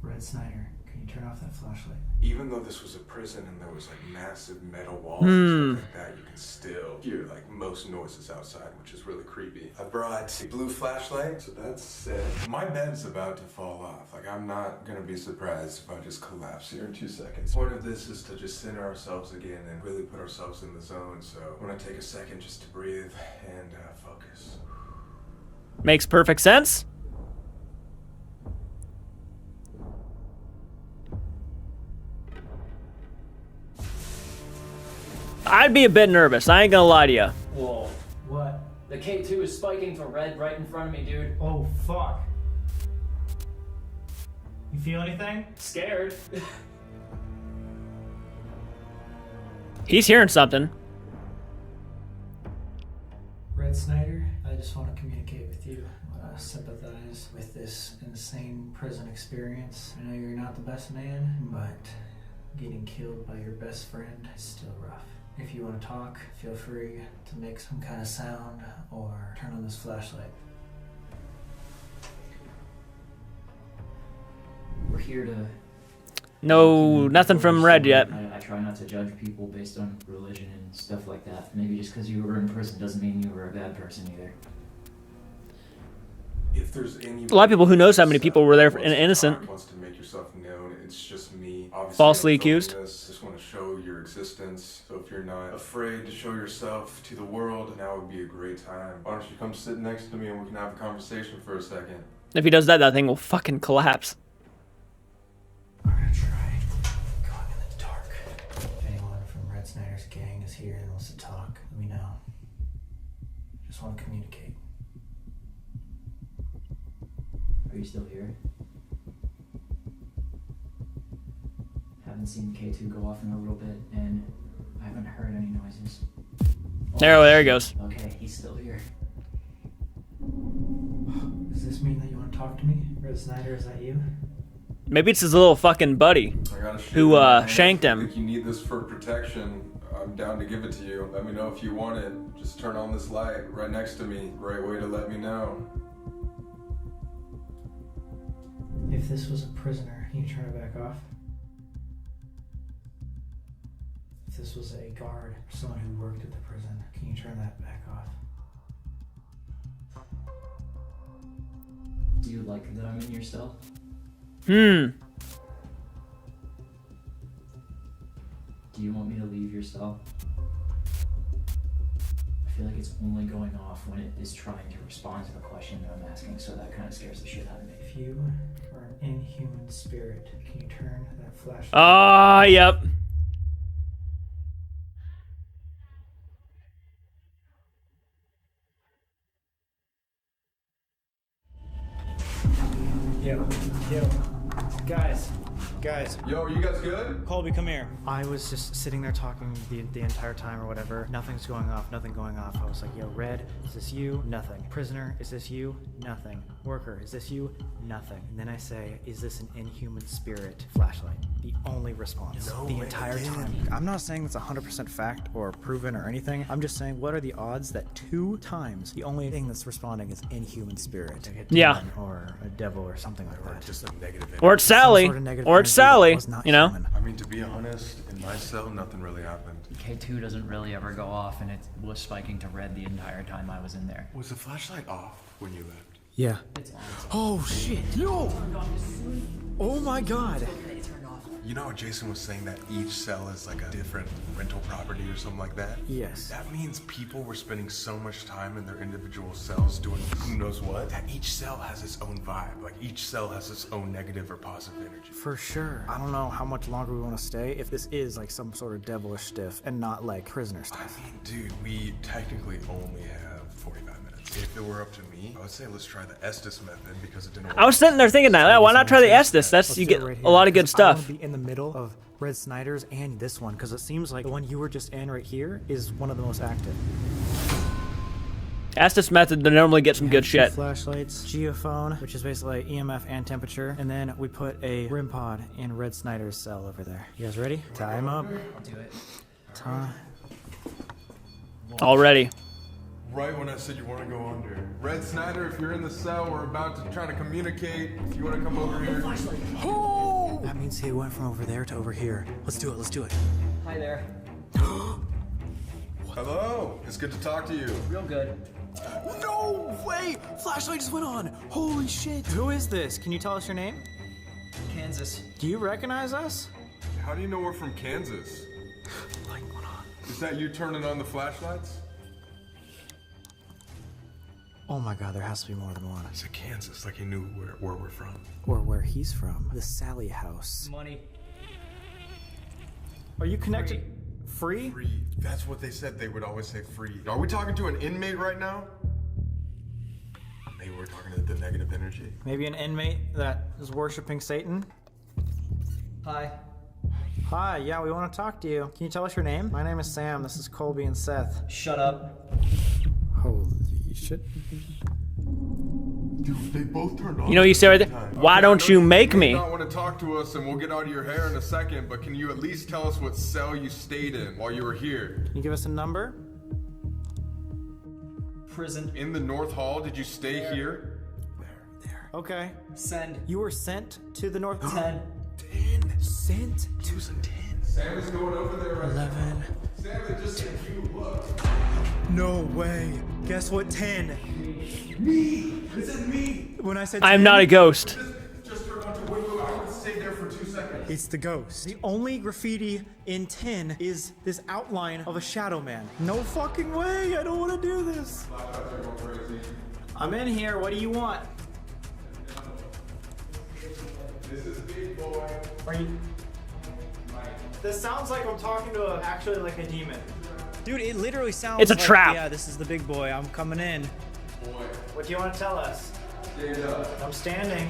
Red Snyder, can Can you turn off that flashlight? Even though this was a prison and there was like massive metal walls and stuff like that, you can still hear like most noises outside, which is really creepy. I brought a blue flashlight, so that's set. My bed's about to fall off. Like, I'm not gonna be surprised if I just collapse here in 2 seconds. The point of this is to just center ourselves again and really put ourselves in the zone. So I'm gonna take a second just to breathe and focus. Makes perfect sense. I'd be a bit nervous. I ain't gonna lie to you. Whoa. What? The K2 is spiking to red right in front of me, dude. Oh, fuck. You feel anything? Scared. He's hearing something. Red Snyder, I just want to communicate with you. I want to sympathize with this insane prison experience. I know you're not the best man, but getting killed by your best friend is still rough. If you want to talk, feel free to make some kind of sound or turn on this flashlight. We're here to... No, nothing from Red yet. I try not to judge people based on religion and stuff like that. Maybe just because you were in prison doesn't mean you were a bad person either. If there's any A lot of people who knows how many people were there and innocent. wants to make yourself known, it's just me. Obviously, Falsely I'm filming accused. this, just want to show your existence. So if you're not afraid to show yourself to the world, now would be a great time. Why don't you come sit next to me and we can have a conversation for a second? If he does that, that thing will fucking collapse. I'm gonna try going in the dark. If anyone from Red Snyder's gang is here and wants to talk, let me know. Just want to communicate. Are you still here? Haven't seen K2 go off in a little bit, and I haven't heard any noises. There he goes. Okay, he's still here. Does this mean that you want to talk to me? Red Snyder, is that you? Maybe it's his little fucking buddy I got a shit who in my hand. shanked him. If you need this for protection, I'm down to give it to you. Let me know if you want it. Just turn on this light right next to me. Great way to let me know. If this was a prisoner, can you turn it back off? If this was a guard or someone who worked at the prison, can you turn that back off? Do you like that I'm in your cell? Hmm. Do you want me to leave your cell? I feel like it's only going off when it is trying to respond to the question that I'm asking, so that kind of scares the shit out of me. If you are an inhuman spirit, can you turn that flashlight? Ah, yep. Yo, guys. Yo, are you guys good? Colby, come here. I was just sitting there talking the entire time or whatever. Nothing's going off, nothing going off. I was like, yo, Red, is this you? Nothing. Prisoner, is this you? Nothing. Worker, is this you? Nothing. And then I say, is this an inhuman spirit? Flashlight. The only response. The entire time. I'm not saying that's 100% fact or proven or anything. I'm just saying, what are the odds that 2 times the only thing that's responding is inhuman spirit? Like a Yeah. demon or a devil or something like that. Just a negative Or it's Sally. Some sort of negative Or it's energy that Sally. was not You know? human. I mean, to be honest, in my cell, nothing really happened. K2 doesn't really ever go off, and it was spiking to red the entire time I was in there. Was the flashlight off when you left? Yeah. It's on. Oh shit! No! Oh my god! You know how Jason was saying that each cell is like a different rental property or something like that? Yes. That means people were spending so much time in their individual cells doing who knows what, that each cell has its own vibe. Like each cell has its own negative or positive energy. For sure. I don't know how much longer we want to stay if this is like some sort of devilish stuff and not like prisoner I stuff. mean, dude, we technically only have 45 minutes. If it were up to me, I would say let's try the Estes method because it didn't work. I was sitting there thinking that. Why not try the Estes? Let's You do get it right a here, lot of good because I wanna stuff. be in the middle of Red Snyder's and this one because it seems like the one you were just in right here is one of the most active. Estes method to normally get some good Two shit. Flashlights, geophone, which is basically EMF and temperature, and then we put a RIM pod in Red Snyder's cell over there. You guys ready? Time up. I'll do it. Time. Already. Right when I said you want to go under. Red Snyder, if you're in the cell, we're about to try to communicate. If you want to come over here. Oh! That means he went from over there to over here. Let's do it, let's do it. Hi there. Hello. It's good to talk to you. Real good. No way! Flashlight just went on. Holy shit. Who is this? Can you tell us your name? Kansas. Do you recognize us? How do you know we're from Kansas? Light went on. Is that you turning on the flashlights? Oh my god, there has to be more than one. He said Kansas, like he knew where we're from. Or where he's from. The Sally house. Money. Are you connected? Free? Free. That's what they said. They would always say free. Are we talking to an inmate right now? Maybe we're talking to the negative energy. Maybe an inmate that is worshiping Satan? Hi. Hi, yeah, we want to talk to you. Can you tell us your name? My name is Sam. This is Colby and Seth. Shut up. Holy shit. Dude, they both turned on. You know what you say right there? Why don't you make me? You don't want to talk to us, and we'll get out of your hair in a second, but can you at least tell us what cell you stayed in while you were here? Can you give us a number? Prison. In the North Hall, did you stay here? There. Okay. Send. You were sent to the North. 10. 10. Sent to 10. Sam is going over there right 11. now. Sam, it just said you look. No way. Guess what? 10. Me! Is it me? When I said I'm 10, not a ghost. Just turned on to wait, I would stay there for 2 seconds. It's the ghost. The only graffiti in 10 is this outline of a shadow man. No fucking way. I don't want to do this. I'm in here. What do you want? This is Big Boy. Are you? This sounds like I'm talking to actually like a demon. Dude, it literally sounds It's a like, trap. yeah, this is the big boy. I'm coming in. Boy. What do you want to tell us? Stand up. I'm standing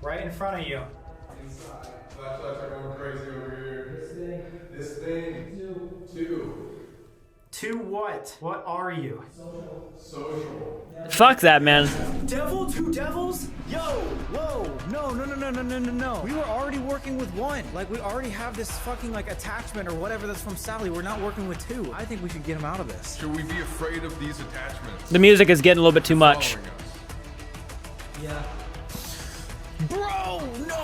right in front of you. Inside. Flashlights are going crazy over here. This thing. Two. To what? What are you? Social. Fuck that, man. Devil? Two devils? Yo, whoa, no. We were already working with one. Like, we already have this fucking, like, attachment or whatever that's from Sally. We're not working with two. I think we should get him out of this. Should we be afraid of these attachments? The music is getting a little bit too much. Following us? Yeah. Bro, no.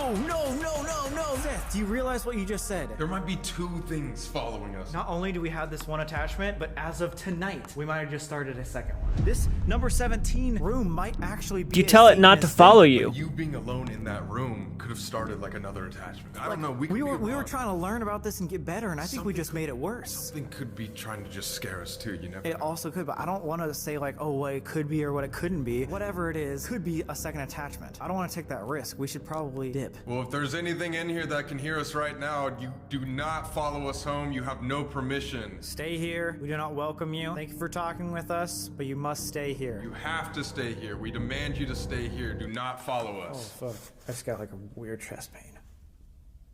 Seth, do you realize what you just said? There might be two things following us. Not only do we have this one attachment, but as of tonight, we might have just started a second one. This number 17 room might actually be. Do you tell it not to follow you? But you being alone in that room could have started like another attachment. I don't know. We were trying to learn about this and get better, and I think we just made it worse. Something could be trying to just scare us too. You never. It know. also could, but I don't want to say like, oh, what it could be or what it couldn't be. Whatever it is, could be a second attachment. I don't want to take that risk. We should probably dip. Well, if there's anything in here that can hear us right now, you do not follow us home. You have no permission. Stay here. We do not welcome you. Thank you for talking with us, but you must stay here. You have to stay here. We demand you to stay here. Do not follow Oh, us. fuck. I just got like a weird chest pain.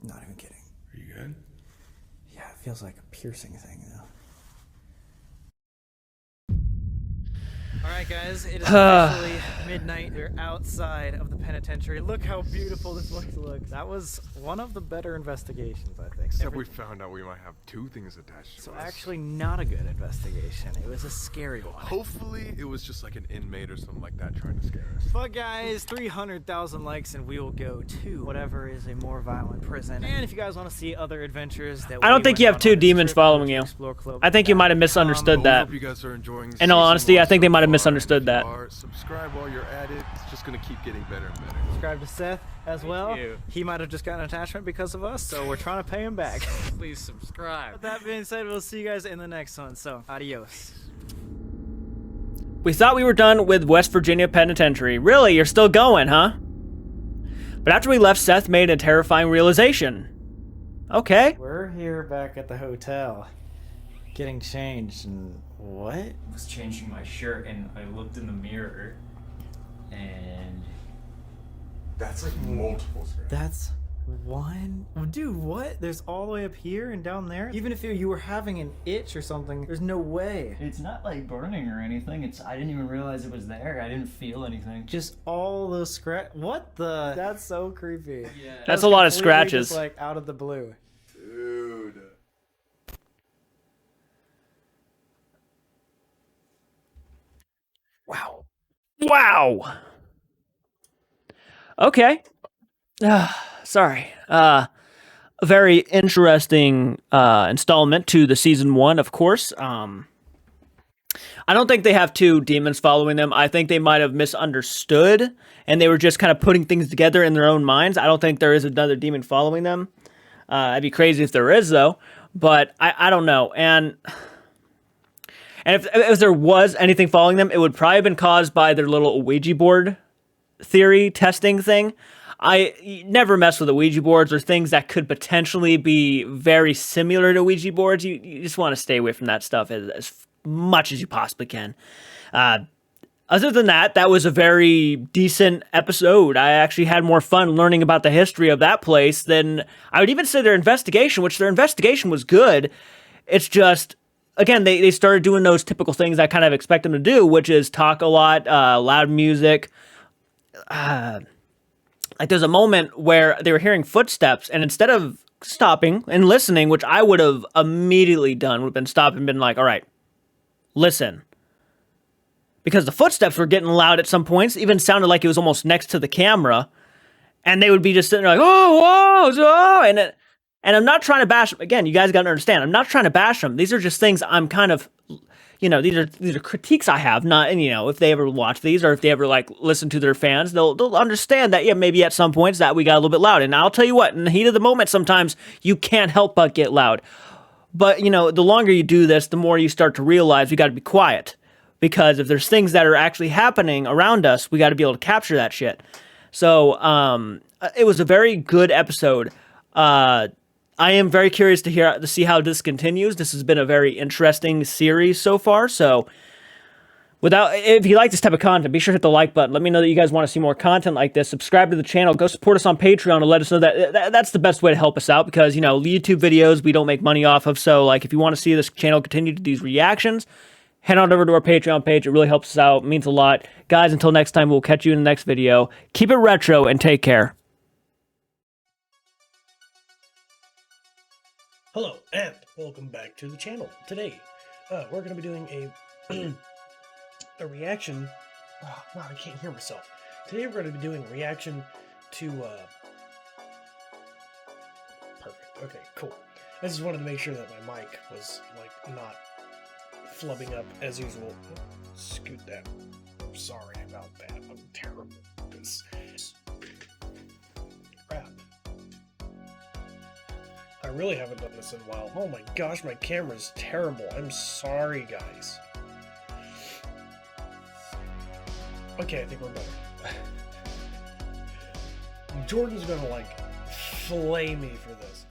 Not even kidding. Are you good? Yeah, it feels like a piercing thing, though. Alright guys, it is officially midnight. We're outside of the penitentiary. Look how beautiful this place looks. That was one of the better investigations, I think. Except we found out we might have two things attached to So us. actually not a good investigation. It was a scary one. Hopefully it was just like an inmate or something like that trying to scare us. But guys, 300,000 likes and we will go to whatever is a more violent prison. And if you guys want to see other adventures that I don't think you have two demons following you. I think you might have misunderstood that. Hope you guys are enjoying In all honesty, I think they might have so far. misunderstood If that. you are, subscribe while you're at it. It's just gonna keep getting better and better. Subscribe to Seth as well. He might have just gotten an attachment because of us, so we're trying to pay him back. Please subscribe. With that being said, we'll see you guys in the next one. So, adios. We thought we were done with West Virginia Penitentiary. Really? You're still going, huh? But after we left, Seth made a terrifying realization. Okay. We're here back at the hotel, getting changed, and what? I was changing my shirt and I looked in the mirror and That's like multiple scratches. That's one? Dude, what? There's all the way up here and down there? Even if you were having an itch or something, there's no way. it's not like burning or anything. I didn't even realize it was there. I didn't feel anything. Just all those scratch. What the? That's so creepy. Yeah. That's a lot of Completely scratches. Just like out of the blue. Dude. Wow. Okay. Sorry. A very interesting installment to the season 1, of course. I don't think they have 2 demons following them. I think they might have misunderstood, and they were just kind of putting things together in their own minds. I don't think there is another demon following them. I'd be crazy if there is, though. But I don't know. And if there was anything following them, it would probably have been caused by their little Ouija board theory testing thing. I never mess with the Ouija boards or things that could potentially be very similar to Ouija boards. You just want to stay away from that stuff as much as you possibly can. Other than that, that was a very decent episode. I actually had more fun learning about the history of that place than I would even say their investigation, which their investigation was good. It's just, again, they started doing those typical things I kind of expect them to do, which is talk a lot, loud music. Like there's a moment where they were hearing footsteps, and instead of stopping and listening, which I would have immediately done, would have been stopped and been like, all right, listen. Because the footsteps were getting loud at some points, even sounded like it was almost next to the camera, and they would be just sitting there like, oh, whoa, whoa, and I'm not trying to bash them. Again, you guys got to understand, I'm not trying to bash them. These are just things I'm kind of, these are critiques I have, not, and if they ever watch these or if they ever like listen to their fans, they'll understand that, yeah, maybe at some points that we got a little bit loud. And I'll tell you what, in the heat of the moment, sometimes you can't help but get loud. But, the longer you do this, the more you start to realize we got to be quiet. Because if there's things that are actually happening around us, we got to be able to capture that shit. So, it was a very good episode. I am very curious to see how this continues. This has been a very interesting series so far. So, if you like this type of content, be sure to hit the like button. Let me know that you guys want to see more content like this. Subscribe to the channel. Go support us on Patreon and let us know that's the best way to help us out because, YouTube videos we don't make money off of. So, like, if you want to see this channel continue to do these reactions, head on over to our Patreon page. It really helps us out. It means a lot. Guys, until next time, we'll catch you in the next video. Keep it retro and take care. Hello, and welcome back to the channel. Today, we're going to be doing a reaction. Oh, wow, I can't hear myself. Today, we're going to be doing a reaction to. Perfect. Okay, cool. I just wanted to make sure that my mic was like not flubbing up as usual. Scoot that. I'm sorry about that. I'm terrible at this. Crap. I really haven't done this in a while. Oh my gosh, my camera's terrible. I'm sorry, guys. Okay, I think we're better. Jordan's gonna, like, flay me for this.